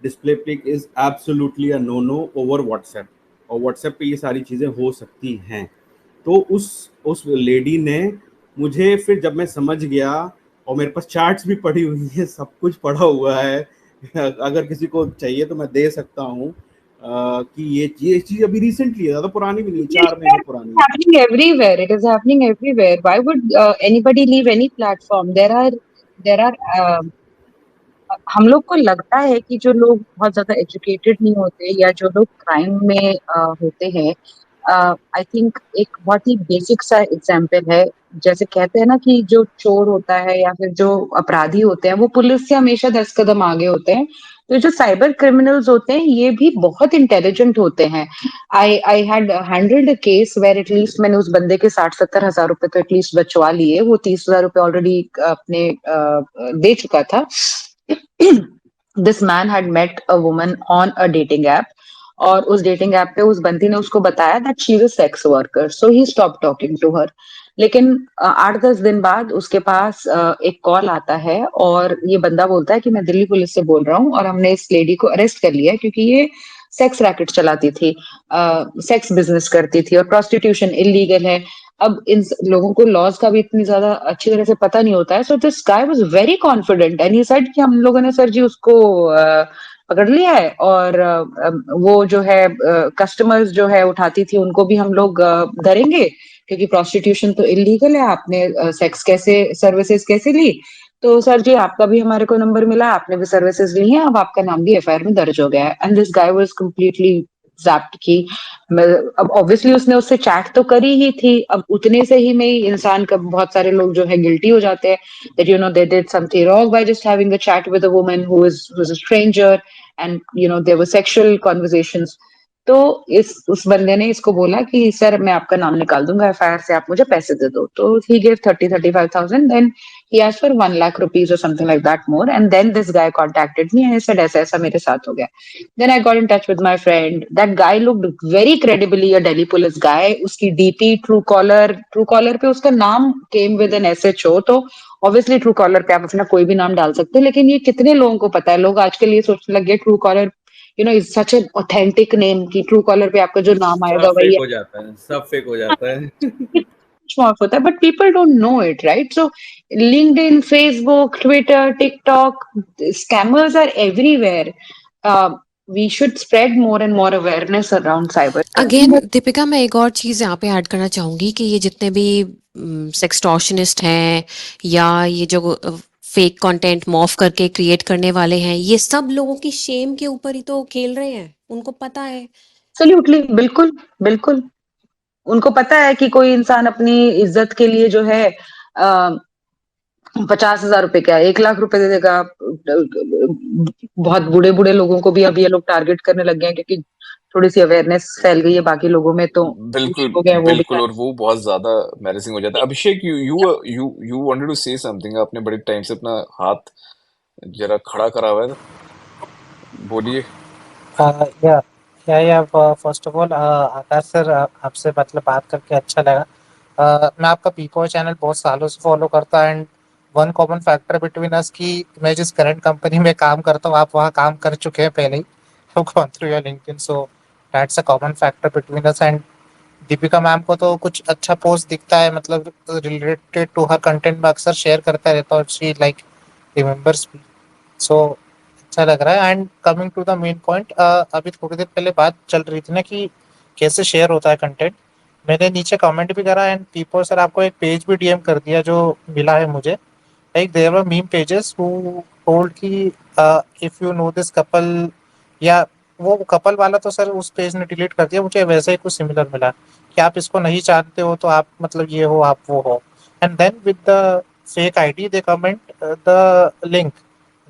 Display pic is absolutely a no no over WhatsApp, और व्हाट्सएप पे ये सारी चीज़ें हो सकती हैं। तो उस लेडी ने मुझे, फिर जब मैं समझ गया, और मेरे पास चार्ट्स भी पड़ी हुई है, सब कुछ पड़ा हुआ है, अगर किसी को चाहिए तो मैं दे सकता हूँ कि ये चीज़ अभी रिसेंटली है, ज़्यादा पुरानी भी नहीं, 4 महीने पुरानी है। Happening everywhere. It is happening everywhere. Why would anybody leave any platform? There are हम लोग को लगता है कि जो लोग बहुत ज्यादा एजुकेटेड नहीं होते या जो लोग क्राइम में होते हैं, आई थिंक एक बहुत ही बेसिक सा एग्जाम्पल है। जैसे कहते हैं ना कि जो चोर होता है या फिर जो अपराधी होते हैं वो पुलिस से हमेशा 10 कदम आगे होते हैं, तो जो साइबर क्रिमिनल्स होते हैं ये भी बहुत इंटेलिजेंट होते हैं। I had handled a case where at least मैंने उस बंदे के 60-70 हजार रुपए तो एटलीस्ट बचवा लिए। वो 30,000 रुपए ऑलरेडी अपने दे चुका था। This man had met a woman on a dating app, और उस डेटिंग ऐप पे उस बंदी ने उसको बताया that she is a sex worker, so he stop talking to her. लेकिन 8-10 दिन बाद उसके पास एक कॉल आता है और ये बंदा बोलता है कि मैं दिल्ली पुलिस से बोल रहा हूँ और हमने इस लेडी को अरेस्ट कर लिया क्योंकि ये सेक्स रैकेट चलाती थी, सेक्स बिजनेस करती थी और प्रोस्टिट्यूशन इलीगल है। अब इन लोगों को लॉज का भी इतनी ज्यादा अच्छी तरह से पता नहीं होता है। So this guy was very confident and he said कि हम लोगों ने सर जी उसको पकड़ लिया है, और वो जो है कस्टमर्स जो है उठाती थी उनको भी हम लोग धरेंगे क्योंकि प्रोस्टिट्यूशन तो इलीगल है, आपने सेक्स कैसे सर्विसेज कैसे ली। तो सर जी आपका भी हमारे को नंबर मिला, आपने भी सर्विसेज ली हैं, अब आपका नाम भी एफआईआर में दर्ज हो गया है। And this guy was completely zapped की अब ऑब्वियसली उसने उससे चैट तो करी ही थी, अब उतने से ही में ही इंसान का बहुत सारे लोग जो है गिल्टी हो जाते हैं that you know they did something wrong by just having a chat with a woman who is a stranger and you know there were sexual conversations. तो इस उस बंदे ने इसको बोला कि सर मैं आपका नाम निकाल दूंगा एफआईआर से, आप मुझे पैसे दे दो। तो he gave 35,000, then he asked for 1 lakh rupees or something like that more, and then this guy contacted me and he said ऐसा ऐसा मेरे साथ हो गया। Then I got in touch with my friend. That guy looked very credibly a Delhi police guy. उसकी DP true collar पे उसका नाम came with an SHO, तो ऑब्वियसली ट्रू कॉलर पे आप अपना कोई भी नाम डाल सकते हैं, लेकिन ये कितने लोगों को पता है? लोग आजकल ये सोचने लग गए true collar is such an authentic name कि ट्रू कॉलर पे आपका जो नाम आएगा सब वही फेक है। हो जाता है, सब फेक हो जाता है। कुछ ऑफ होता है, but people don't know it, right? So LinkedIn, Facebook, Twitter, TikTok, scammers are everywhere. We should spread more and more awareness around cyber again crime. Deepika, मैं एक और चीज़ यहाँ पे ऐड करना चाहूँगी कि ये जितने भी सेक्सटॉर्शनिस्ट हैं या ये जो फेक कंटेंट मॉर्फ करके क्रिएट करने वाले हैं, ये सब लोगों की शेम के ऊपर ही तो खेल रहे हैं, उनको पता है। एब्सोल्युटली, बिल्कुल बिल्कुल। उनको पता है कि कोई इंसान अपनी इज्जत के लिए जो है 50,000 रुपए क्या 1 लाख रुपए दे देगा। बहुत बूढ़े बूढ़े लोगों को भी अब ये लोग टारगेट करने लग गए हैं, क्योंकि थोड़ी सी अवेयरनेस फैल गई है बाकी लोगों में, तो बूढ़े बिल्कुल लोग हैं वो बिल्कुल, बेचारे। और वो बहुत ज्यादा मैरेजिंग हो जाता है। Abhishek, you you you you wanted to say something, आपने बड़े टाइम से अपना हाथ जरा खड़ा करा हुआ है, बोलिए। या first of all Akash sir, आपसे मतलब बात करके अच्छा लगा। मैं आपका पीपो चैनल बहुत सालों से फॉलो करता हूँ, and one common factor between अस कि मैं जिस करंट कंपनी में काम करता हूँ, आप वहाँ काम कर चुके हैं पहले ही। Gone through your LinkedIn, so that's a common factor between us. And Deepika ma'am को तो कुछ अच्छा पोस्ट दिखता है, मतलब रिलेटेड टू हर कंटेंट में अक्सर शेयर करता रहता, और शी लाइक रिमेम्बर्स। सो अच्छा लग रहा है। And coming to the main point, अभी थोड़ी देर पहले बात चल रही थी ना कि कैसे शेयर होता है कंटेंट। मैंने नीचे कमेंट भी करा, एंड पीपल सर आपको एक पेज भी डीएम कर दिया जो मिला है मुझे। Like there were meme pages who told कि if you know this couple, या वो कपल वाला तो सर उस पेज ने डिलीट कर दिया, मुझे वैसे ही कुछ सिमिलर मिला कि आप इसको नहीं जानते हो तो आप मतलब ये हो, आप वो हो। And then with the fake ID they comment the link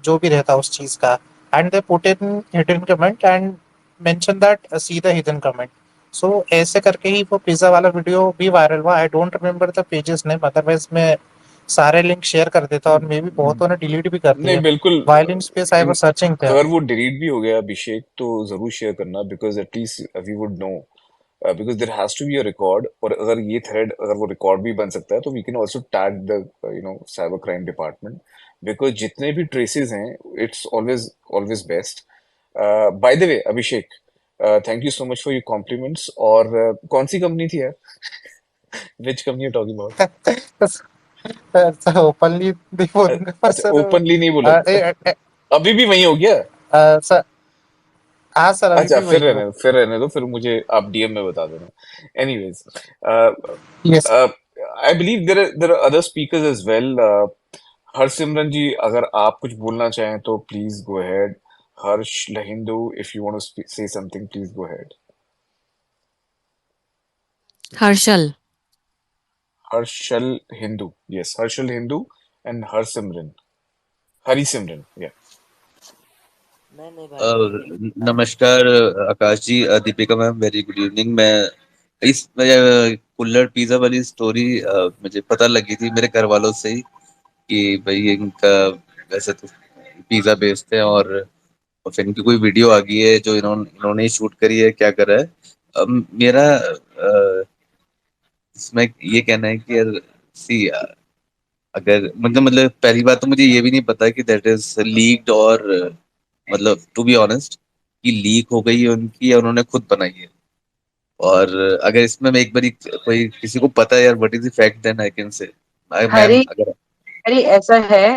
जो भी रहता उस चीज का, and they put in hidden comment and mention that see the hidden comment. So ऐसे करके ही वो पिज्जा वाला वीडियो भी वायरल हुआ। I don't remember the pages name, otherwise मैं सारे लिंक शेयर कर देता, और मे भी बहुतों ने डिलीट भी कर नहीं दिए। बिल्कुल, while in space I was searching there. अगर वो डिलीट भी हो गया अभिषेक, तो जरूर शेयर करना, because at least we would know, because there has to be a record. और अगर ये थ्रेड, अगर वो रिकॉर्ड भी बन सकता है, तो we can also tag the cyber crime department, because जितने भी ट्रेसेस हैं, it's always always best. By the way Abhishek, thank you so much for your compliments. और कौन सी कंपनी थी यार? Which company you talking about? Sir openly नहीं बोलूंगा, पर अच्छा, सर ओपनली नहीं बोला? अभी भी वही हो गया? सर हाँ सर, अभी अच्छा, भी वही हूँ। फिर रहने दो, फिर मुझे आप डीएम में बता देना। Anyways, yes. I believe there are other speakers as well. Harsimran ji, अगर आप कुछ बोलना चाहें तो please go ahead. Harsh Lahindu, if you want to say something, please go ahead. Harshal. Harshal Hindu, yes, Harshal Hindu and Harsimran, Harisimran, yeah. नमस्कार Akash ji, Deepika ma'am, very good evening. मैं इस कुल्लड़ पिज्जा वाली स्टोरी मुझे पता लगी थी मेरे घर वालों से ही कि भाई इनका वैसे तो पिज्जा बेचते हैं, और फिर इनकी कोई वीडियो आ गई है जो इन्होंने ही शूट करी है, क्या कर रहा है। मेरा इसमें ये कहना है कि यार सी, अगर मतलब पहली बात तो मुझे ये भी नहीं पता कि दैट इज लीक्ड, और मतलब टू बी ऑनेस्ट कि लीक हो गई है उनकी या उन्होंने खुद बनाई है। और अगर इसमें मैं एक बारी कोई किसी को पता है यार what is the fact, then I can say ma'am Hari, अगर। अरे ऐसा है,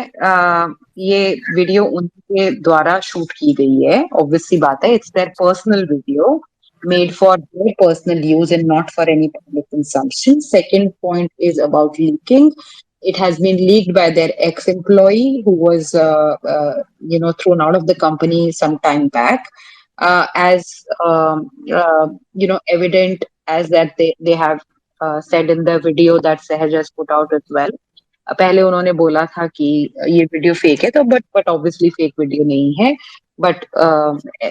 ये वीडियो उनके द्वारा शूट की गई है, ऑब्वियस सी बात है। It's their personal video made for their personal use and not for any public consumption. Second point is about leaking. It has been leaked by their ex-employee who was, thrown out of the company some time back. As evident as that they have said in the video that Sehaj has put out as well. पहले उन्होंने बोला था कि ये video fake है, तो but obviously fake video नहीं है। बट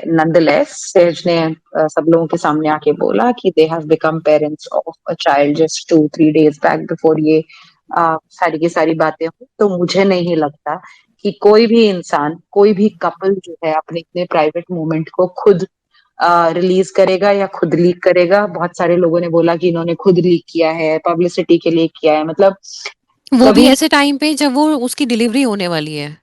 nonetheless सेज ने सब लोगों के सामने आके बोला कि they have become parents of a child just 2-3 days back before ये सारी की सारी बातें हुई। तो मुझे नहीं लगता कि कोई भी इंसान, कोई भी कपल जो है अपने इतने प्राइवेट मोमेंट को खुद रिलीज करेगा या खुद लीक करेगा। बहुत सारे लोगों ने बोला कि इन्होंने खुद लीक किया है, पब्लिसिटी के लिए किया है। मतलब वो भी कभी ऐसे टाइम पे जब वो उसकी डिलीवरी होने वाली है।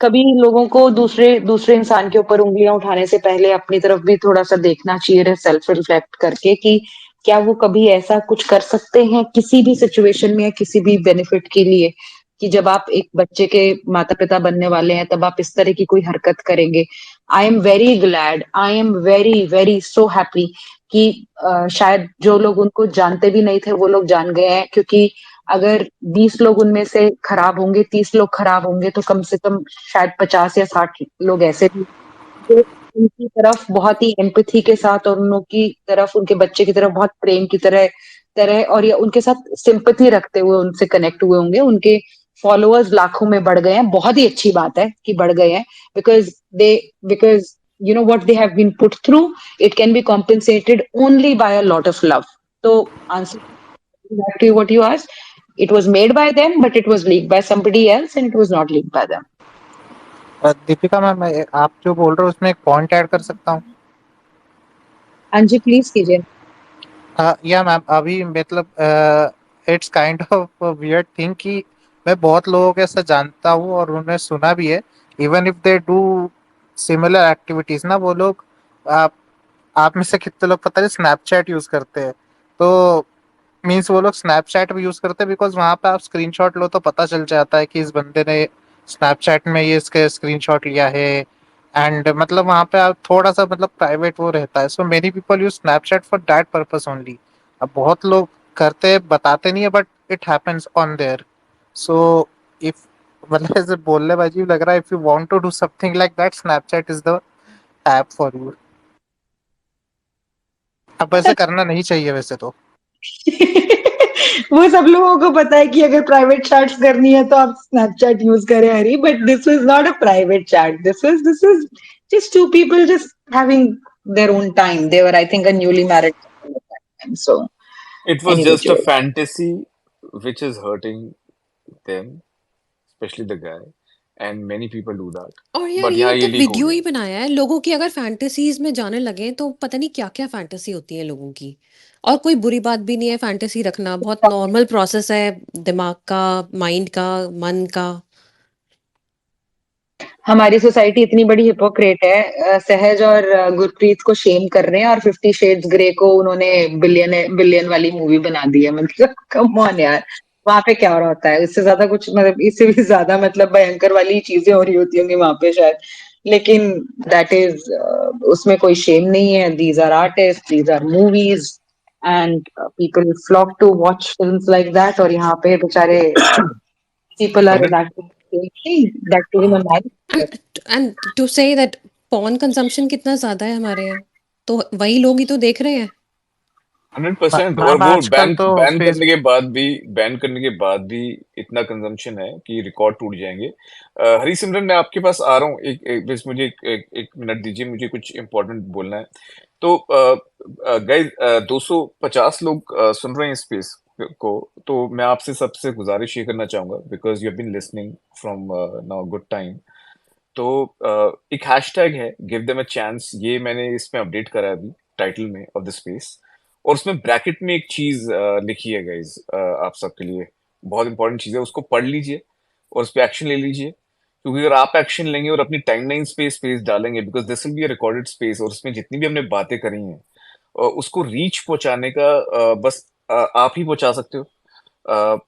कभी लोगों को दूसरे दूसरे इंसान के ऊपर उंगलियां उठाने से पहले अपनी तरफ भी थोड़ा सा देखना चाहिए, सेल्फ रिफ्लेक्ट करके कि क्या वो कभी ऐसा कुछ कर सकते हैं किसी भी सिचुएशन में या किसी भी बेनिफिट के लिए, कि जब आप एक बच्चे के माता पिता बनने वाले हैं तब आप इस तरह की कोई हरकत करेंगे। I am very glad, I am very very so happy कि शायद जो लोग उनको जानते भी नहीं थे वो लोग जान गए हैं, क्योंकि अगर 20 लोग उनमें से खराब होंगे, 30 लोग खराब होंगे, तो कम से कम शायद 50 या 60 लोग ऐसे भी जो उनकी तरफ बहुत ही एम्पैथी के साथ और उनकी तरफ, उनके बच्चे की तरफ बहुत प्रेम की तरह तरह और या उनके साथ सिंपैथी रखते हुए उनसे कनेक्ट हुए होंगे। उनके फॉलोअर्स लाखों में बढ़ गए हैं। बहुत ही अच्छी बात है कि बढ़ गए हैं, because they because you know what they have been put through, it can be compensated only by a lot of love. So answer back to what you asked, it was made by them but it was leaked by somebody else and it was not leaked by them. Deepika ma'am, आप जो बोल रहे हो उसमें एक point add कर सकता हूँ? हाँ जी, प्लीज कीजिए। या मैम, अभी मतलब it's kind of weird thing कि मैं बहुत लोगों के ऐसा जानता हूँ और उन्हें सुना भी है, even if they do similar activities ना, वो लोग आप आप में से कितने लोग पता है स्नैपचैट यूज करते हैं? तो मीन्स वो लोग स्नैपचैट भी यूज करते हैं बिकॉज वहां पे आप स्क्रीनशॉट लो तो पता चल जाता है कि इस बंदे ने स्नैपचैट में ये इसके स्क्रीनशॉट लिया है। एंड मतलब वहां पे आप थोड़ा सा मतलब प्राइवेट वो रहता है, so many people use Snapchat for that purpose only. अब बहुत लोग करते हैं, बताते नहीं है, but it happens on there. So if मतलब ऐसे बोलने बाजी लग रहा है, if you want to do something like that, Snapchat is the app for you. अब ऐसे करना नहीं चाहिए वैसे तो। वो सब लोगों को पता है कि अगर प्राइवेट चैट्स करनी है तो आप स्नैपचैट यूज करें Hari, but this is not a private chat, this is just two people just having their own time. They were, I think, a newly married couple at that time. So It was anyway, just a Joe. fantasy which is hurting them, especially the guy, and many people do that. और यार But ये यहाँ ये तो leak हो video गया ही है। बनाया है लोगों की, अगर फैंटेसीज में जाने लगे तो पता नहीं क्या क्या फैंटेसी होती है लोगों की। और कोई बुरी बात भी नहीं है, फैंटेसी रखना बहुत नॉर्मल प्रोसेस है दिमाग का, माइंड का, मन का। हमारी सोसाइटी इतनी बड़ी हिपोक्रेट है, सहज और गुरप्रीत को शेम कर रहे हैं और 50 शेड्स ग्रे को उन्होंने बिलियन बिलियन वाली मूवी बना दी है। मतलब कम ऑन यार, वहां पे क्या हो रहा होता है? इससे ज्यादा कुछ, मतलब इससे भी ज्यादा मतलब भयंकर वाली चीजें हो रही होती होंगी वहां पे शायद। लेकिन दैट इज, उसमें कोई शेम नहीं है। These are artist, these are movies, and people flock to watch films like that. और यहाँ पे बेचारे people are 100 inactive that to in a and to say that porn consumption कितना ज्यादा है हमारे यहाँ, तो वही लोग ही तो देख रहे हैं। 100%। और मैम वो आजकल बैन तो बैन फेस करने के बाद भी बैन करने के बाद भी इतना कंजम्पशन है कि रिकॉर्ड टूट जाएंगे। हरी सिमरन, मैं आपके पास आ रहा हूँ। बस मुझे एक मिनट दीजिए, मुझे कुछ इम्पोर्टेंट बोलना है। तो गाइस, 250 लोग सुन रहे हैं इस स्पेस को। तो मैं आपसे सबसे गुजारिश ये करना चाहूंगा, because you have been listening from now good time. तो एक हैशटैग है, गिव देम अ चांस। ये मैंने इसमें अपडेट करा है अभी टाइटल में ऑफ द स्पेस। और उसमें ब्रैकेट में एक चीज लिखी है गाइज, आप सबके लिए बहुत इंपॉर्टेंट चीज है, उसको पढ़ लीजिए और उस पर एक्शन ले लीजिए। क्योंकि अगर आप एक्शन लेंगे और अपनी टाइमलाइन स्पेस डालेंगे, because this will be a recorded space, और उसमें जितनी भी हमने बातें करी हैं उसको रीच पहुंचाने का बस आप ही पहुंचा सकते हो।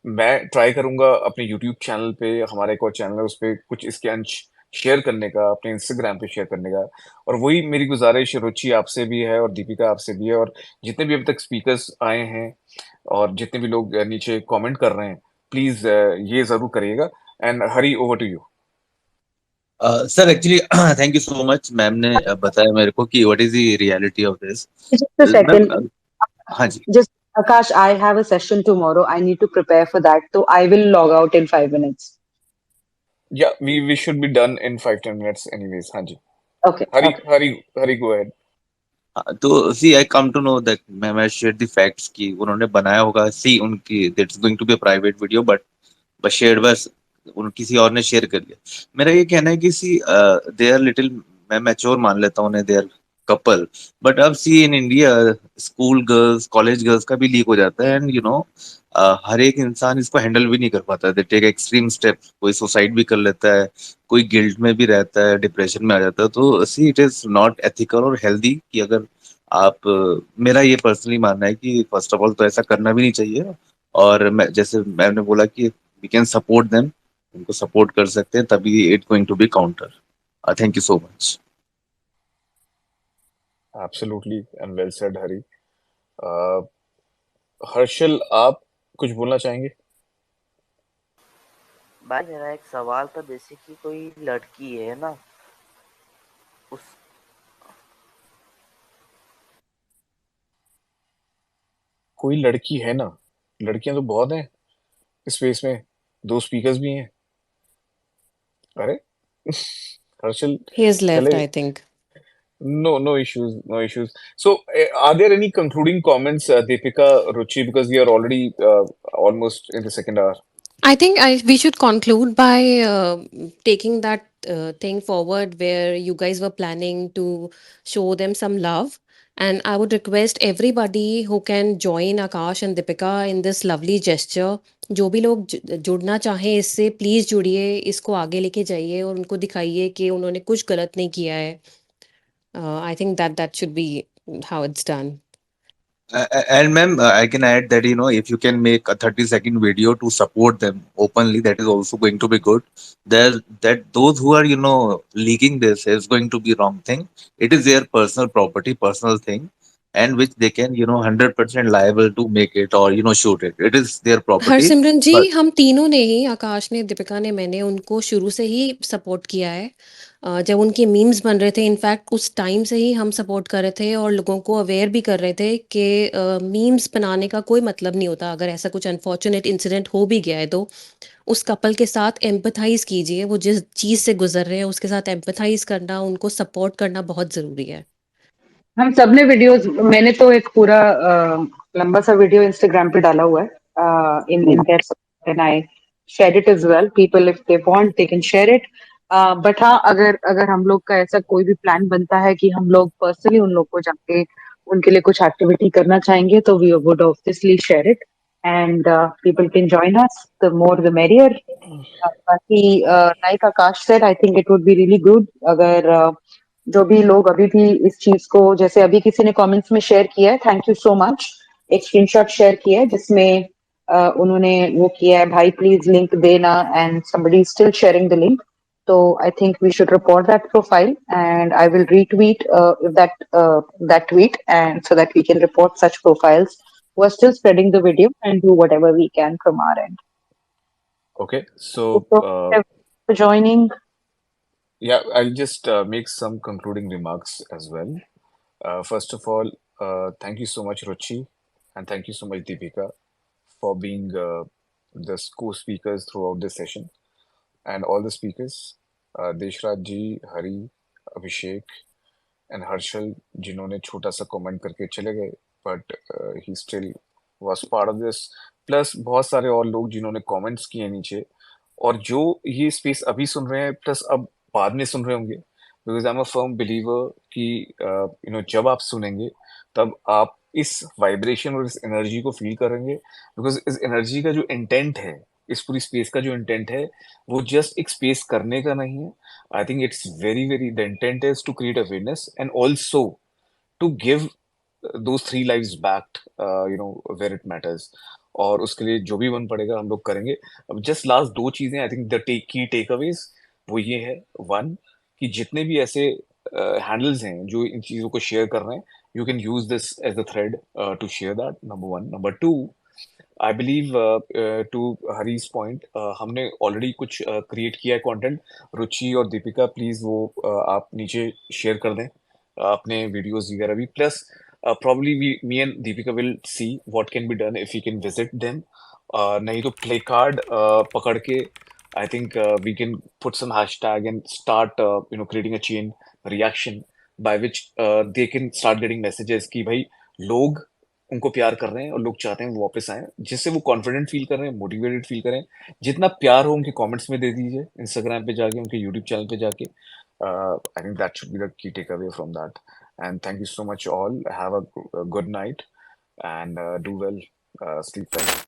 मैं ट्राई करूंगा अपने यूट्यूब चैनल पे, हमारा एक और चैनल है उस पे कुछ इसके अंश शेयर करने का, अपने इंस्टाग्राम पे शेयर करने का। और वही मेरी गुजारिश रुचि आपसे भी है और दीपिका आपसे भी है, और जितने भी अभी तक स्पीकर्स आए हैं और जितने भी लोग नीचे कमेंट कर रहे हैं, प्लीज ये जरूर करिएगा। And Hari, over to you. Sir actually thank you so much. Ma'am ने बताया मेरे को कि what is the reality of this. Just a ma'am second. हाँ जी। Just Akash, I have a session tomorrow. I need to prepare for that. So I will log out in 5 minutes. या we should be done in 5-10 minutes anyways. हाँ जी। Okay, Hari, okay. Hari, go ahead. तो see I come to know that मैं share the facts की उन्होंने बनाया होगा, see उनकी that's going to be private video, but share बस उन किसी और ने शेयर कर लिया। मेरा ये कहना है कि सी दे आर लिटिल, मैं मैच्योर मान लेता हूँ उन्हें, दे आर कपल, बट अब see in India school girls college girls का भी लीक हो जाता है, एंड हर एक इंसान इसको हैंडल भी नहीं कर पाता, दे टेक एक्सट्रीम स्टेप, कोई सुसाइड भी कर लेता है, कोई गिल्ट में भी रहता है, डिप्रेशन में आ जाता है। तो see it is not ethical और हेल्दी कि अगर आप मेरा ये पर्सनली मानना है कि फर्स्ट ऑफ ऑल तो ऐसा करना भी नहीं चाहिए। और मैं जैसे मैंने बोला कि वी कैन सपोर्ट देम, उनको सपोर्ट कर सकते हैं, तभी it going to be counter. Thank you so much. Absolutely, and well said, Hari. Uh, Harshal, आप कुछ बोलना चाहेंगे? भाई मेरा एक सवाल था, जैसे कि कोई लड़की है ना, उस कोई लड़की है ना, लड़कियां तो बहुत हैं इस स्पेस में, 2 स्पीकर्स भी हैं। अरे हर्षल He has left, चले। I think. No, no issues, no issues. So, are there any concluding comments, Deepika, Ruchi, because we are already almost in the second hour? I think we should conclude by taking that thing forward where you guys were planning to show them some love. And I would request everybody who can join Akash and Deepika in this lovely gesture. जो भी लोग जुड़ना चाहें इससे please जुड़िए, इसको आगे लेके जाइए और उनको दिखाइए कि उन्होंने कुछ गलत नहीं किया है। I think that should be how it's done. And ma'am, I can add that if you can make a 30-second video to support them openly, that is also going to be good. There, that those who are leaking this is going to be wrong thing. It is their personal property, personal thing, and which they can 100% liable to make it or shoot it. It is their property. Harsimran ji, But हम तीनों ने ही, आकाश ने, दीपिका ने, मैंने उनको शुरू से ही support किया है। जब उनके मीम्स बन रहे थे, इनफैक्ट उस टाइम से ही हम सपोर्ट कर रहे थे और लोगों को अवेयर भी कर रहे थे कि मीम्स बनाने का कोई मतलब नहीं होता। अगर ऐसा कुछ अनफॉर्चुनेट इंसिडेंट हो भी गया है तो उस कपल के साथ एम्पथाइज कीजिए, वो जिस चीज़ से गुजर रहे हैं उसके साथ एम्पथाइज करना, उनको सपोर्ट करना बहुत ज़रूरी है। हम सबने वीडियोस, मैंने तो एक पूरा लंबा सा वीडियो इंस्टाग्राम पे डाला हुआ है in there and I share it as well. People if they want they can share it. But हाँ, अगर अगर हम लोग का ऐसा कोई भी प्लान बनता है कि हम लोग पर्सनली उन लोग को जाके उनके लिए कुछ एक्टिविटी करना चाहेंगे, तो we would obviously share it and people can join us, the more the merrier. बाकी like Akash said, I think it would be really good अगर जो भी लोग अभी भी इस चीज को, जैसे अभी किसी ने कमेंट्स में शेयर किया है, थैंक यू सो मच, एक स्क्रीनशॉट शेयर किया है जिसमें उन्होंने वो किया है, भाई प्लीज लिंक देना, and somebody is still sharing the link. So I think we should report that profile, and I will retweet that tweet, and so that we can report such profiles who are still spreading the video and do whatever we can from our end. Okay, So, so everyone for joining. yeah, I'll just make some concluding remarks as well. First of all, thank you so much, Ruchi, and thank you so much, Deepika, for being the co-speakers throughout this session, and all the speakers, Deshraj ji, Hari, Abhishek, and Harshal, जिन्होंने छोटा सा comment करके चले गए, but he still was part of this, plus बहुत सारे और लोग जिन्होंने कमेंट्स किए नीचे, और जो ये स्पेस अभी सुन रहे हैं प्लस अब बाद में सुन रहे होंगे, because I am a firm believer कि जब आप सुनेंगे तब आप इस वाइब्रेशन और इस एनर्जी को फील करेंगे, बिकॉज इस एनर्जी का जो इंटेंट है, इस पूरी स्पेस का जो इंटेंट है, वो जस्ट एक स्पेस करने का नहीं है। I think it's very, the intent is to create awareness and also to give those 3 lives back, where it matters. और उसके लिए जो भी बन पड़ेगा हम लोग करेंगे। अब जस्ट लास्ट 2 चीजें, I think the key takeaways वो ये है, वन, कि जितने भी ऐसे हैंडल्स हैं जो इन चीजों को शेयर कर रहे हैं, you can use this as the thread to share that, number 1। Number 2, I believe to Hari's point, हमने ऑलरेडी कुछ क्रिएट किया है कंटेंट। रुचि और दीपिका, प्लीज वो आप नीचे शेयर कर दें अपने वीडियोस वगैरह भी, plus probably me and Deepika will see what can be done if we can visit them. नहीं तो प्ले कार्ड पकड़ के, I think we can put some hashtag and start creating a chain reaction by which they can start getting messages कि भाई लोग उनको प्यार कर रहे हैं और लोग चाहते हैं वो वापस आए, जिससे वो कॉन्फिडेंट फील कर रहे हैं, मोटिवेटेड फील करें। जितना प्यार हो उनके कमेंट्स में दे दीजिए, इंस्टाग्राम पे जाके, उनके यूट्यूब चैनल पे जाके। I think that should be the key takeaway from that. And thank you so much all, have a good night and do well, sleep well.